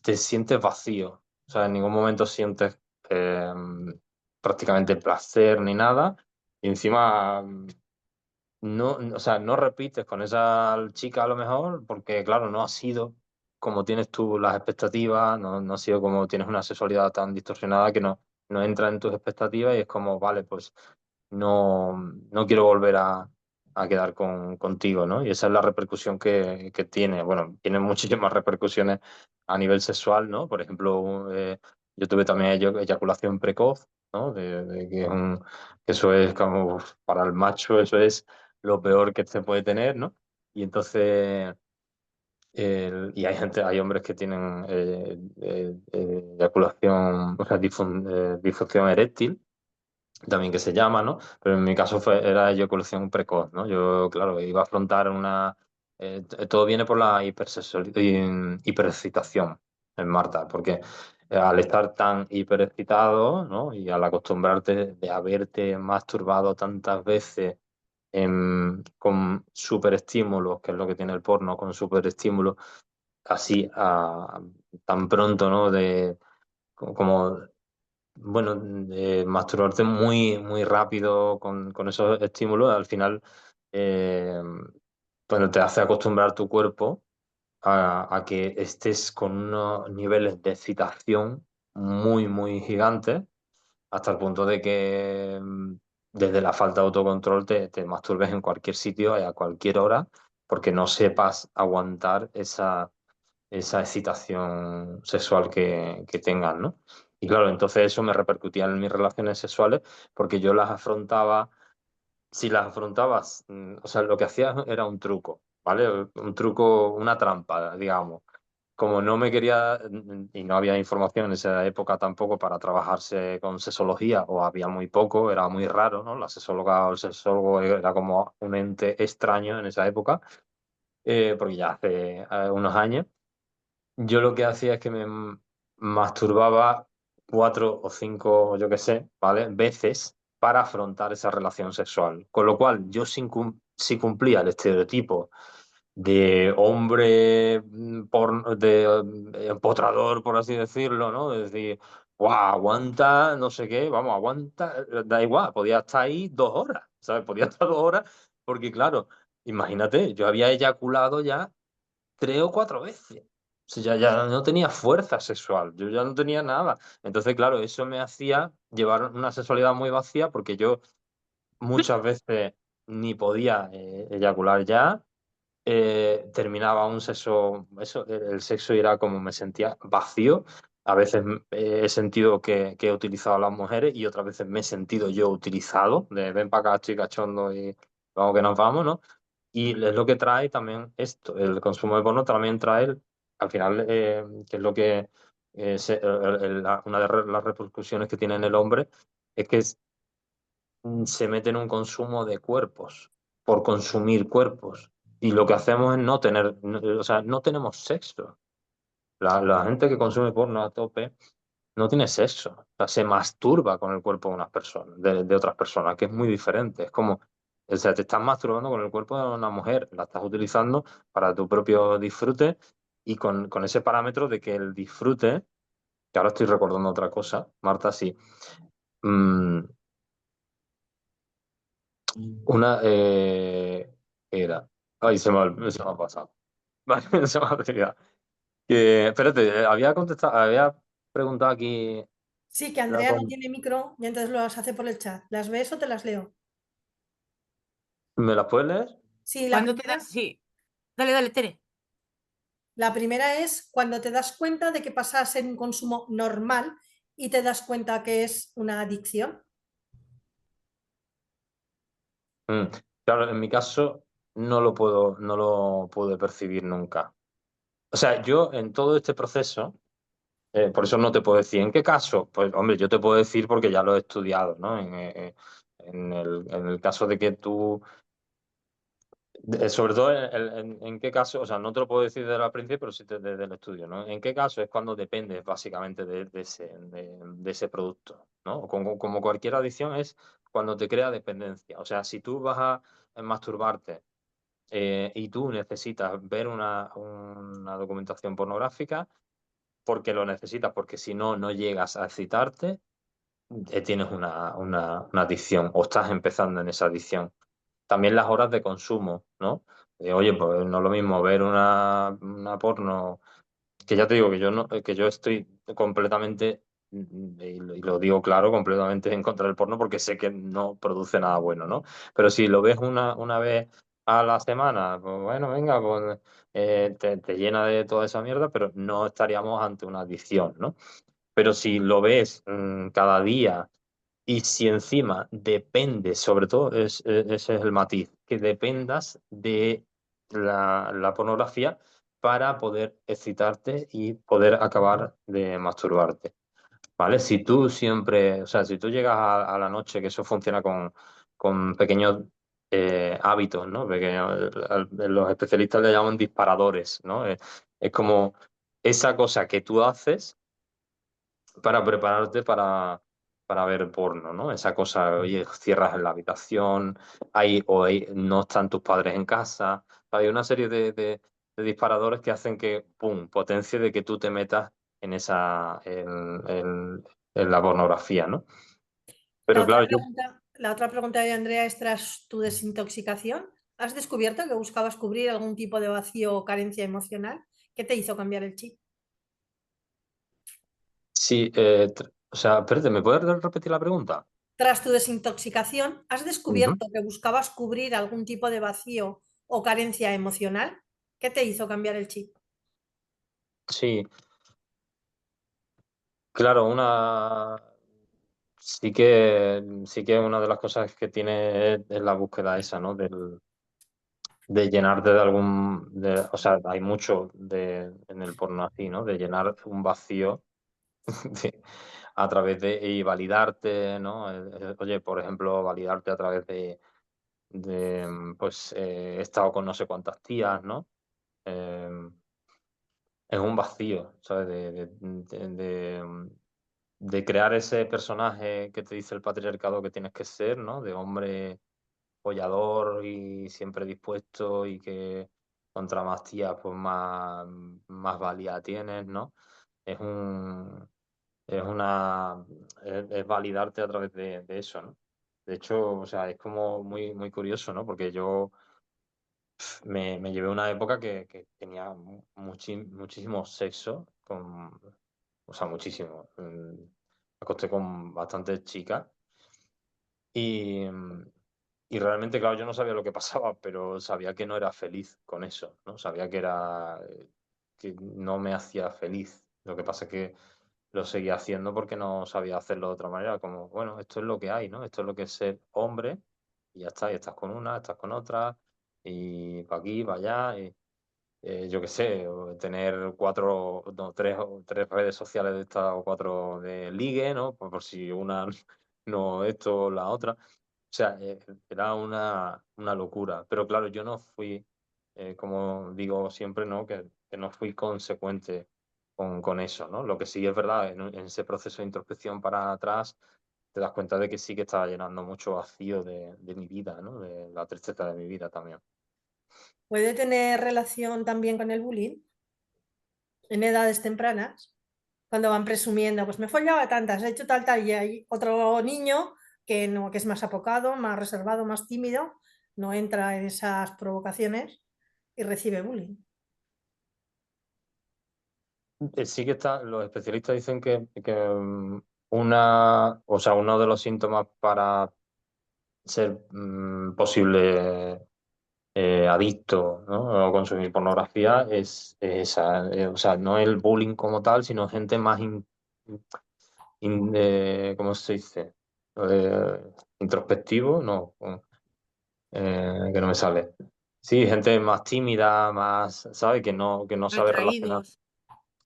te sientes vacío. O sea, en ningún momento sientes eh, prácticamente placer ni nada. Y encima o sea, no repites con esa chica a lo mejor, porque claro, no ha sido como tienes tú las expectativas, no ha sido como tienes una sexualidad tan distorsionada que no entra en tus expectativas y es como, vale, pues no quiero volver a quedar contigo, ¿no? Y esa es la repercusión que tiene. Bueno, tiene muchísimas repercusiones a nivel sexual, ¿no? Por ejemplo, yo tuve también eyaculación precoz, ¿no? De que que eso es como, para el macho, eso es lo peor que se puede tener, ¿no? Y entonces, y hay hombres que tienen eyaculación, o sea, disfunción eréctil, también que se llama, ¿no? Pero en mi caso era eyaculación precoz, ¿no? Yo, claro, iba a afrontar todo viene por la hiperexcitación en Marta, porque al estar tan hiperexcitado, ¿no? Y al acostumbrarte de haberte masturbado tantas veces con superestímulos, que es lo que tiene el porno, con superestímulos, así tan pronto, ¿no? Como bueno, masturbarte muy rápido con esos estímulos, al final, eh, bueno, te hace acostumbrar tu cuerpo a que estés con unos niveles de excitación muy gigantes, hasta el punto de que desde la falta de autocontrol te masturbes en cualquier sitio y a cualquier hora, porque no sepas aguantar esa excitación sexual que tengan, ¿no? Y claro, entonces eso me repercutía en mis relaciones sexuales porque yo las afrontaba, si las afrontabas, o sea, lo que hacía era un truco, ¿vale? Un truco, una trampa, digamos. Como no me quería, y no había información en esa época tampoco para trabajarse con sexología, o había muy poco, era muy raro, ¿no? La sexóloga o el sexólogo era como un ente extraño en esa época, porque ya hace unos años. Yo lo que hacía es que me masturbaba 4 o 5, yo qué sé, ¿vale? Veces para afrontar esa relación sexual. Con lo cual, yo sí cumplía el estereotipo de hombre empotrador, por así decirlo, ¿no? De decir, guau, aguanta, no sé qué, vamos, aguanta, da igual, podía estar ahí 2 horas, ¿sabes? Podía estar 2 horas, porque claro, imagínate, yo había eyaculado ya 3 o 4 veces. O sea, ya no tenía fuerza sexual, yo ya no tenía nada. Entonces, claro, eso me hacía llevar una sexualidad muy vacía porque yo muchas veces ni podía eyacular ya. Terminaba un sexo, el sexo era como me sentía vacío. A veces he sentido que he utilizado a las mujeres y otras veces me he sentido yo utilizado, de ven para acá, estoy cachondo y vamos que nos vamos, ¿no? Y es lo que trae también esto, el consumo de porno también trae, al final, que es lo que, una de las repercusiones que tiene en el hombre, es que se mete en un consumo de cuerpos, por consumir cuerpos. y lo que hacemos es no tener, o sea, no tenemos sexo. La gente que consume porno a tope no tiene sexo, o sea, se masturba con el cuerpo de unas personas, de otras personas, que es muy diferente. Es como, o sea, te estás masturbando con el cuerpo de una mujer, la estás utilizando para tu propio disfrute y con ese parámetro de que el disfrute, que ahora estoy recordando otra cosa, Marta, sí. Mm, una era. Ay, se me ha pasado. Vale, se me ha olvidado. Espérate, había preguntado aquí. Sí, que la Andrea no con- tiene micro y entonces las hace por el chat. ¿Las ves o te las leo? ¿Me las puedes leer? Sí, ¿Cuándo te das? Sí. Dale, dale, Tere. la primera es cuando te das cuenta de que pasas en un consumo normal y te das cuenta que es una adicción. Mm, Claro, en mi caso no lo pude percibir nunca. O sea, yo en todo este proceso, por eso no te puedo decir en qué caso. Pues, hombre, yo te puedo decir porque ya lo he estudiado, ¿no? En el caso de que tú, sobre todo en qué caso, o sea, no te lo puedo decir desde la principio, pero sí desde el estudio, ¿no? En qué caso es cuando depende básicamente de ese producto, ¿no? Como cualquier adicción es cuando te crea dependencia. O sea, si tú vas a masturbarte y tú necesitas ver una documentación pornográfica porque lo necesitas, porque si no, no llegas a excitarte, tienes una adicción o estás empezando en esa adicción. También las horas de consumo, ¿no? Oye, pues no es lo mismo ver una porno, que ya te digo que yo no, que yo estoy completamente, y lo digo claro, completamente en contra del porno porque sé que no produce nada bueno, ¿no? Pero si lo ves una vez a la semana, pues bueno, venga, pues te llena de toda esa mierda, pero no estaríamos ante una adicción, ¿no? Pero si lo ves cada día y si encima dependes, sobre todo ese es el matiz, que dependas de la pornografía para poder excitarte y poder acabar de masturbarte, ¿vale? Si tú siempre, o sea, si tú llegas a la noche, que eso funciona con pequeños hábitos, ¿no? Pequeños, los especialistas le llaman disparadores, ¿no? Es como esa cosa que tú haces para prepararte para ver porno, ¿no? Esa cosa, oye, cierras en la habitación, no están tus padres en casa. Hay una serie de disparadores que hacen que, ¡pum!, potencie de que tú te metas en en la pornografía, ¿no? La Pero otra claro, yo pregunta, la otra pregunta de Andrea es tras tu desintoxicación. ¿Has descubierto que buscabas cubrir algún tipo de vacío o carencia emocional? ¿Qué te hizo cambiar el chip? sí, o sea, espérate, ¿me puedes repetir la pregunta? Tras tu desintoxicación, ¿has Ujú. descubierto que buscabas cubrir algún tipo de vacío o carencia emocional? ¿Qué te hizo cambiar el chip? Sí, claro, sí que una de las cosas que tiene es la búsqueda esa, ¿no? De llenarte o sea, hay mucho en el porno así, ¿no? De llenar un vacío a través y validarte, ¿no? Oye, por ejemplo, validarte a través pues, he estado con no sé cuántas tías, ¿no? Eh, es un vacío, ¿sabes? De crear ese personaje que te dice el patriarcado que tienes que ser, ¿no? De hombre follador y siempre dispuesto y que contra más tías, pues más valía tienes, ¿no? Es un, es una, es validarte a través de eso, ¿no? De hecho, o sea, es como muy curioso, ¿no? Porque yo me llevé una época que tenía muchísimo sexo o sea, muchísimo. Me acosté con bastantes chicas y, y realmente, claro, yo no sabía lo que pasaba, pero sabía que no era feliz con eso, ¿no? Sabía que no me hacía feliz. Lo que pasa es que lo seguía haciendo porque no sabía hacerlo de otra manera, como, bueno, esto es lo que hay, ¿no? Esto es lo que es ser hombre y ya está, y estás con una, estás con otra, y para aquí, para allá, y yo qué sé, o tener cuatro, no, tres redes sociales de estas o cuatro de ligue, ¿no? Por si una no esto o la otra. O sea, era una locura. Pero claro, yo no fui como digo siempre, ¿no? Que no fui consecuente con eso, ¿no? Lo que sí es verdad, en ese proceso de introspección para atrás, te das cuenta de que sí que estaba llenando mucho vacío de mi vida, ¿no? De la tristeza de mi vida también. ¿Puede tener relación también con el bullying en edades tempranas? Cuando van presumiendo, pues me follaba tantas, he hecho tal, tal, y hay otro niño que no, que es más apocado, más reservado, más tímido, no entra en esas provocaciones y recibe bullying. Sí que está, los especialistas dicen que o sea, uno de los síntomas para ser posible adicto, ¿no? O consumir pornografía es esa, o sea, no el bullying como tal, sino gente más, ¿cómo se dice? Introspectivo, no, que no me sale. Sí, gente más tímida, más, ¿sabes? Que no sabe relacionar. Retraídos.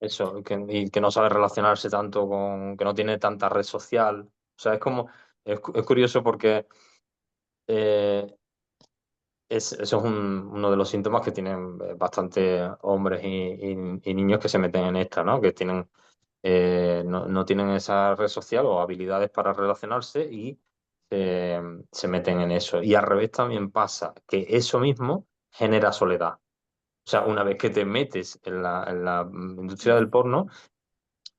Eso, y que no sabe relacionarse tanto que no tiene tanta red social. O sea, es como, es curioso porque eh, eso es uno de los síntomas que tienen bastante hombres y niños que se meten en esta, ¿no? Que tienen, no tienen esa red social o habilidades para relacionarse y se meten en eso. Y al revés también pasa, que eso mismo genera soledad. O sea, una vez que te metes en la industria del porno,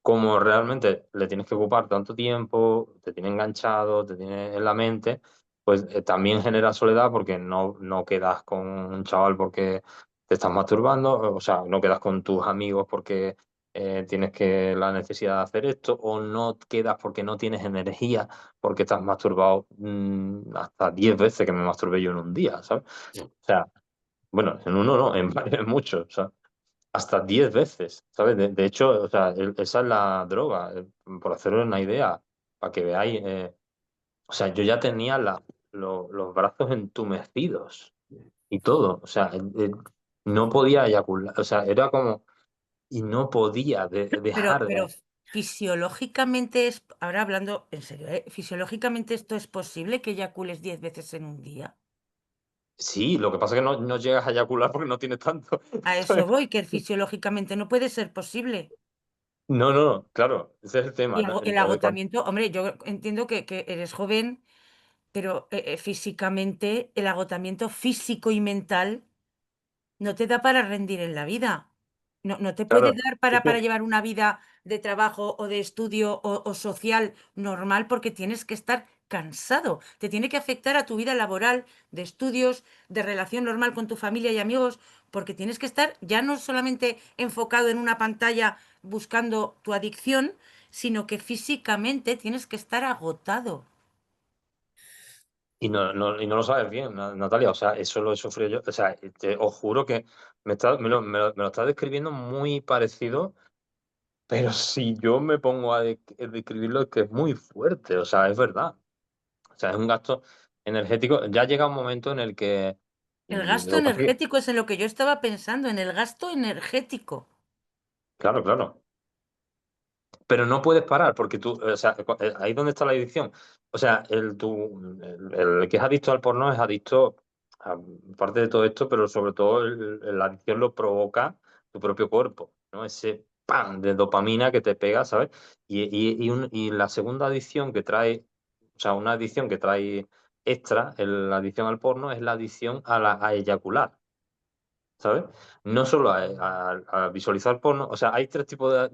como realmente le tienes que ocupar tanto tiempo, te tiene enganchado, te tiene en la mente, pues también genera soledad porque no quedas con un chaval porque te estás masturbando, o sea, no quedas con tus amigos porque tienes la necesidad de hacer esto, o no quedas porque no tienes energía porque estás masturbado hasta 10 veces que me masturbé yo en un día, ¿sabes? O sea, bueno, en uno no, en varios, en muchos, hasta 10 veces, ¿sabes? De hecho, o sea, esa es la droga, por haceros una idea, para que veáis, o sea, yo ya tenía los brazos entumecidos y todo, o sea, no podía eyacular, o sea, era como, y no podía dejar Pero de... fisiológicamente es, ahora hablando en serio, ¿fisiológicamente esto es posible que eyacules 10 veces en un día? Sí, lo que pasa es que no llegas a eyacular porque no tienes tanto, A eso ¿sabes? voy, que fisiológicamente no puede ser posible. No, claro, ese es el tema, Y ¿no? el Entonces, agotamiento, hombre, yo entiendo que eres joven, pero físicamente, el agotamiento físico y mental no te da para rendir en la vida. No te puede claro, dar es para que- llevar una vida de trabajo o de estudio o social normal porque tienes que estar cansado. Te tiene que afectar a tu vida laboral, de estudios, de relación normal con tu familia y amigos, porque tienes que estar ya no solamente enfocado en una pantalla buscando tu adicción, sino que físicamente tienes que estar agotado. y no lo sabes bien, Natalia. O sea, eso lo he sufrido yo. O sea, os juro que me lo está describiendo muy parecido, pero si yo me pongo a describirlo es que es muy fuerte. O sea, es verdad. O sea, es un gasto energético. Ya llega un momento en el que... El gasto Lo que pasa es que, energético es en lo que yo estaba pensando, en el gasto energético. claro. Pero no puedes parar porque tú, o sea, ahí es donde está la adicción. O sea, el que es adicto al porno es adicto a parte de todo esto, pero sobre todo la adicción lo provoca tu propio cuerpo, ¿no? Ese ¡pam! De dopamina que te pega, ¿sabes? Y la segunda adicción que trae, o sea, una adicción que trae extra, la adicción al porno, es la adicción a eyacular. ¿Sabes? No solo a visualizar porno, o sea, hay tres tipos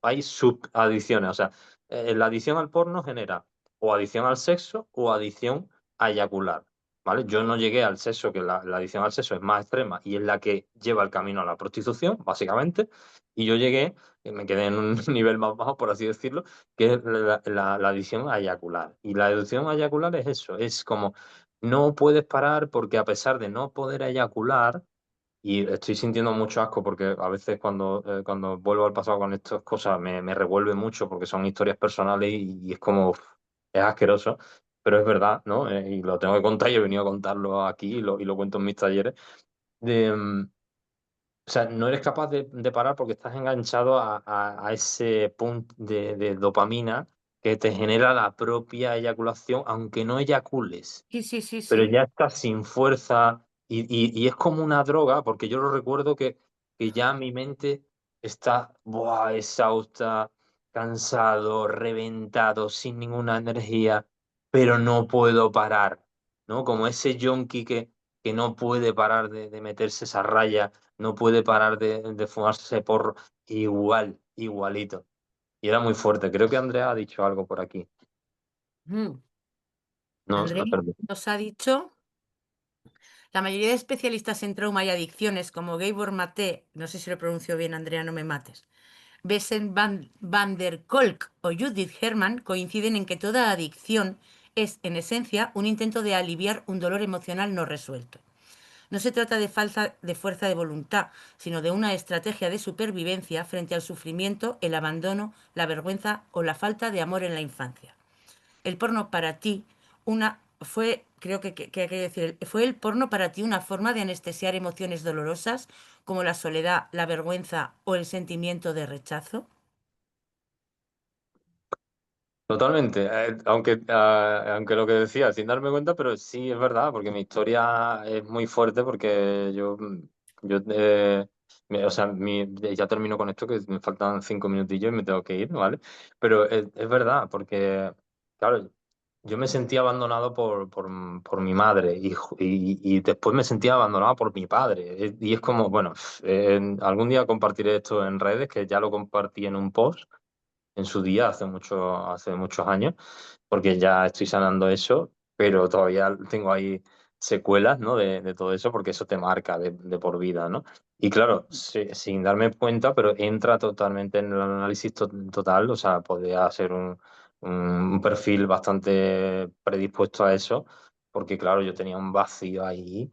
hay subadicciones, o sea, la adicción al porno genera o adicción al sexo o adicción a eyacular, ¿vale? Yo no llegué al sexo, que la adicción al sexo es más extrema y es la que lleva el camino a la prostitución, básicamente, y yo llegué, me quedé en un nivel más bajo, por así decirlo, que es la adicción a eyacular. Y la adicción a eyacular es eso, es como no puedes parar porque a pesar de no poder eyacular, y estoy sintiendo mucho asco porque a veces cuando vuelvo al pasado con estas cosas me revuelve mucho porque son historias personales y es como, es asqueroso, pero es verdad, ¿no? Y lo tengo que contar y he venido a contarlo aquí y lo cuento en mis talleres. De, o sea, no eres capaz de parar porque estás enganchado a ese punto de dopamina que te genera la propia eyaculación, aunque no eyacules, Sí, sí, sí, pero sí. ya estás sin fuerza y es como una droga, porque yo lo recuerdo que ya mi mente está buah, exhausta, cansado, reventado, sin ninguna energía, pero no puedo parar, ¿no? Como ese yonki que no puede parar de meterse esa raya, no puede parar de fumarse porro, igualito. Y era muy fuerte. Creo que Andrea ha dicho algo por aquí. Mm. No, Andrea perdón. nos ha dicho, la mayoría de especialistas en trauma y adicciones, como Gabor Maté, no sé si lo pronuncio bien, Andrea, no me mates, Bessem van der Kolk o Judith Herman, coinciden en que toda adicción es, en esencia, un intento de aliviar un dolor emocional no resuelto. No se trata de falta de fuerza de voluntad, sino de una estrategia de supervivencia frente al sufrimiento, el abandono, la vergüenza o la falta de amor en la infancia. El porno para ti creo que hay que decir, ¿fue el porno para ti una forma de anestesiar emociones dolorosas como la soledad, la vergüenza o el sentimiento de rechazo? Totalmente, aunque lo que decía, sin darme cuenta, pero sí es verdad, porque mi historia es muy fuerte, porque o sea, ya termino con esto, que me faltan 5 minutillos y me tengo que ir, ¿vale? Pero es verdad, porque, claro, yo me sentía abandonado por mi madre y después me sentía abandonado por mi padre. Y es como, bueno, algún día compartiré esto en redes, que ya lo compartí en un post en su día, hace muchos años, porque ya estoy sanando eso, pero todavía tengo ahí secuelas, ¿no? de todo eso, porque eso te marca de por vida, ¿no? Y claro, sin darme cuenta, pero entra totalmente en el análisis total, o sea, podría ser un perfil bastante predispuesto a eso, porque claro, yo tenía un vacío ahí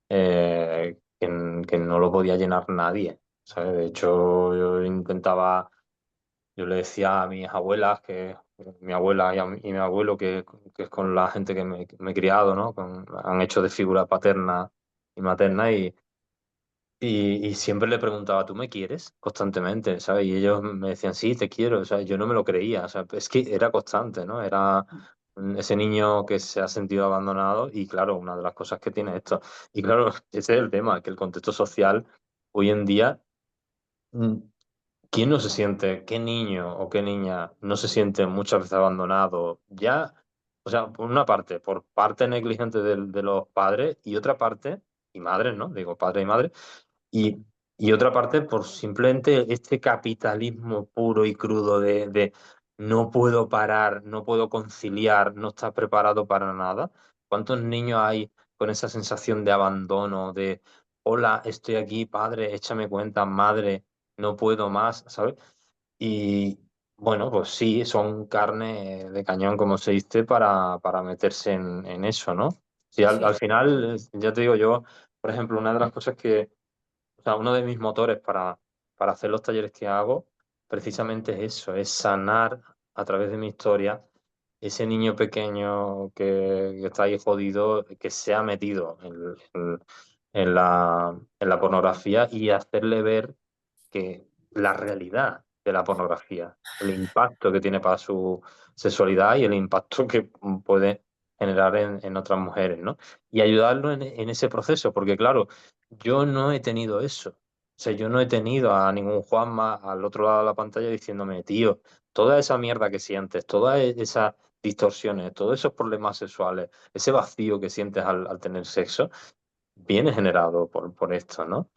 que no lo podía llenar nadie, ¿sabes? De hecho, yo le decía a mis abuelas, mi abuela y mi abuelo, que es con la gente que me he criado, ¿no? Han hecho de figura paterna y materna y siempre le preguntaba, ¿tú me quieres? Constantemente, ¿sabes? Y ellos me decían, sí, te quiero, o sea, yo no me lo creía, o sea, es que era constante, ¿no? Era ese niño que se ha sentido abandonado y claro, una de las cosas que tiene esto. Y claro, ese es el tema, que el contexto social hoy en día... mm, ¿Quién no se siente, qué niño o qué niña no se siente muchas veces abandonado? Ya, o sea, por una parte, por parte negligente de los padres y otra parte, y madres, ¿no? Digo, padre y madre, y, y otra parte por simplemente este capitalismo puro y crudo de no puedo parar, no puedo conciliar, no estás preparado para nada. ¿Cuántos niños hay con esa sensación de abandono, de hola, estoy aquí, padre, échame cuenta, madre, no puedo más, ¿sabes? Y bueno, pues sí, son carne de cañón, como se dice, para meterse en eso, ¿no? Sí, al Sí, final, ya te digo yo, por ejemplo, una de las cosas o sea, uno de mis motores para hacer los talleres que hago, precisamente es eso, es sanar a través de mi historia ese niño pequeño que está ahí jodido, que se ha metido en la pornografía y hacerle ver que la realidad de la pornografía, el impacto que tiene para su sexualidad y el impacto que puede generar en otras mujeres, ¿no? Y ayudarlo en ese proceso, porque claro, yo no he tenido eso. O sea, yo no he tenido a ningún Juanma al otro lado de la pantalla diciéndome, tío, toda esa mierda que sientes, todas esas distorsiones, todos esos problemas sexuales, ese vacío que sientes al tener sexo, viene generado por esto, ¿no?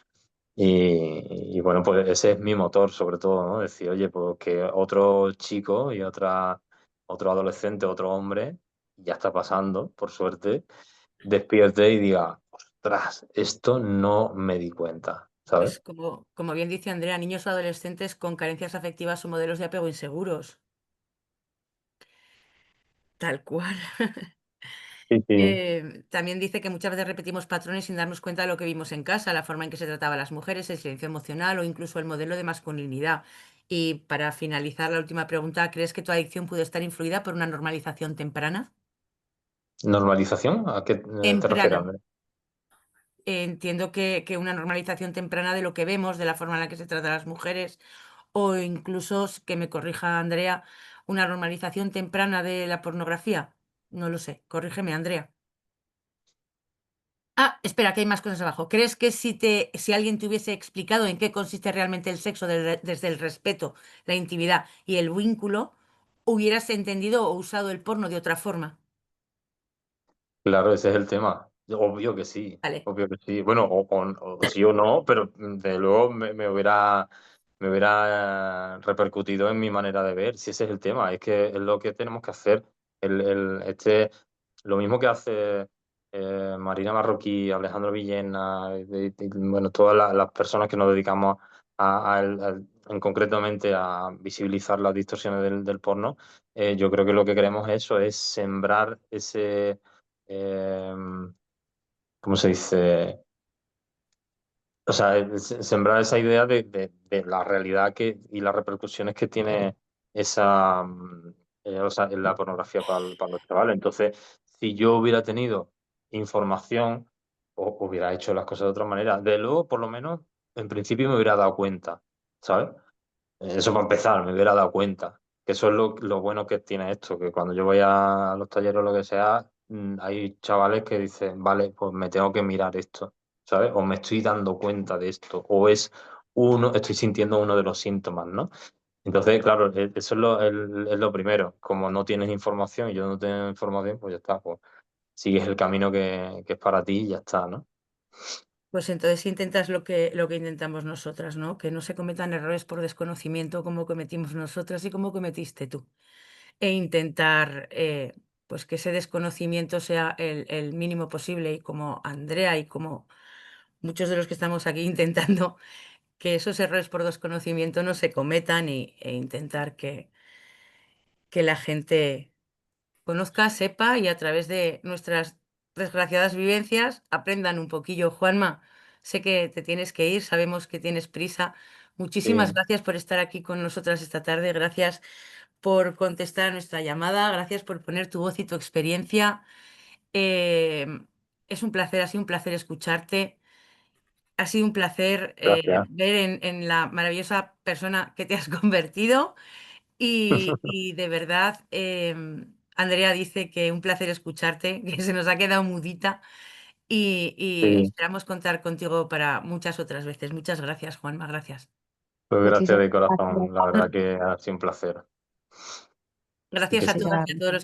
Y bueno, pues ese es mi motor sobre todo, ¿no? Decir, oye, pues que otro chico y otro adolescente, otro hombre, ya está pasando, por suerte, despierte y diga, ostras, esto no me di cuenta, ¿sabes? pues como bien dice Andrea, niños o adolescentes con carencias afectivas o modelos de apego inseguros. Tal cual. Sí, sí. También dice que muchas veces repetimos patrones sin darnos cuenta de lo que vimos en casa, la forma en que se trataba a las mujeres, el silencio emocional o incluso el modelo de masculinidad. Y para finalizar la última pregunta, ¿crees que tu adicción pudo estar influida por una normalización temprana? ¿Normalización? ¿A qué te refieres, Temprana. Andrés? Entiendo que una normalización temprana de lo que vemos, de la forma en la que se trata a las mujeres, o incluso, que me corrija Andrea, una normalización temprana de la pornografía. No lo sé, corrígeme, Andrea. Ah, espera, que hay más cosas abajo. ¿Crees que si alguien te hubiese explicado en qué consiste realmente el sexo desde el respeto, la intimidad y el vínculo, hubieras entendido o usado el porno de otra forma? Claro, ese es el tema. Obvio que sí, Vale. obvio que sí. Bueno, o sí o no, pero de luego me hubiera repercutido en mi manera de ver, si ese es el tema. Es que es lo que tenemos que hacer. Lo mismo que hace Marina Marroquí, Alejandro Villena, bueno, todas las personas que nos dedicamos en concretamente a visibilizar las distorsiones del porno. Yo creo que lo que queremos eso es sembrar ese eh, ¿cómo se dice? O sea, sembrar esa idea de la realidad y las repercusiones que tiene esa, o sea, en la pornografía para los chavales. Entonces, si yo hubiera tenido información, hubiera hecho las cosas de otra manera. De luego, por lo menos, en principio me hubiera dado cuenta, ¿sabes? Eso para empezar, me hubiera dado cuenta. Que eso es lo bueno que tiene esto, que cuando yo voy a los talleres o lo que sea, hay chavales que dicen, vale, pues me tengo que mirar esto, ¿sabes? O me estoy dando cuenta de esto, o estoy sintiendo uno de los síntomas, ¿no? Entonces, claro, eso es lo primero. Como no tienes información y yo no tengo información, pues ya está, pues sigues el camino que es para ti y ya está, ¿no? Pues entonces intentas lo que intentamos nosotras, ¿no? Que no se cometan errores por desconocimiento como cometimos nosotras y como cometiste tú. E intentar pues que ese desconocimiento sea el mínimo posible y como Andrea y como muchos de los que estamos aquí intentando que esos errores por desconocimiento no se cometan e intentar que la gente conozca, sepa y a través de nuestras desgraciadas vivencias aprendan un poquillo. Juanma, sé que te tienes que ir, sabemos que tienes prisa. Muchísimas Sí, gracias por estar aquí con nosotras esta tarde, gracias por contestar a nuestra llamada, gracias por poner tu voz y tu experiencia. Eh, es un placer, ha sido un placer escucharte. Ha sido un placer gracias. ver en la maravillosa persona que te has convertido. Y de verdad, Andrea dice que un placer escucharte, que se nos ha quedado mudita y Sí, esperamos contar contigo para muchas otras veces. Muchas gracias, Juanma, gracias. pues gracias Muchísimas de gracias. corazón. La verdad que ha sido un placer. Así que Gracias a sí. todas y a todos los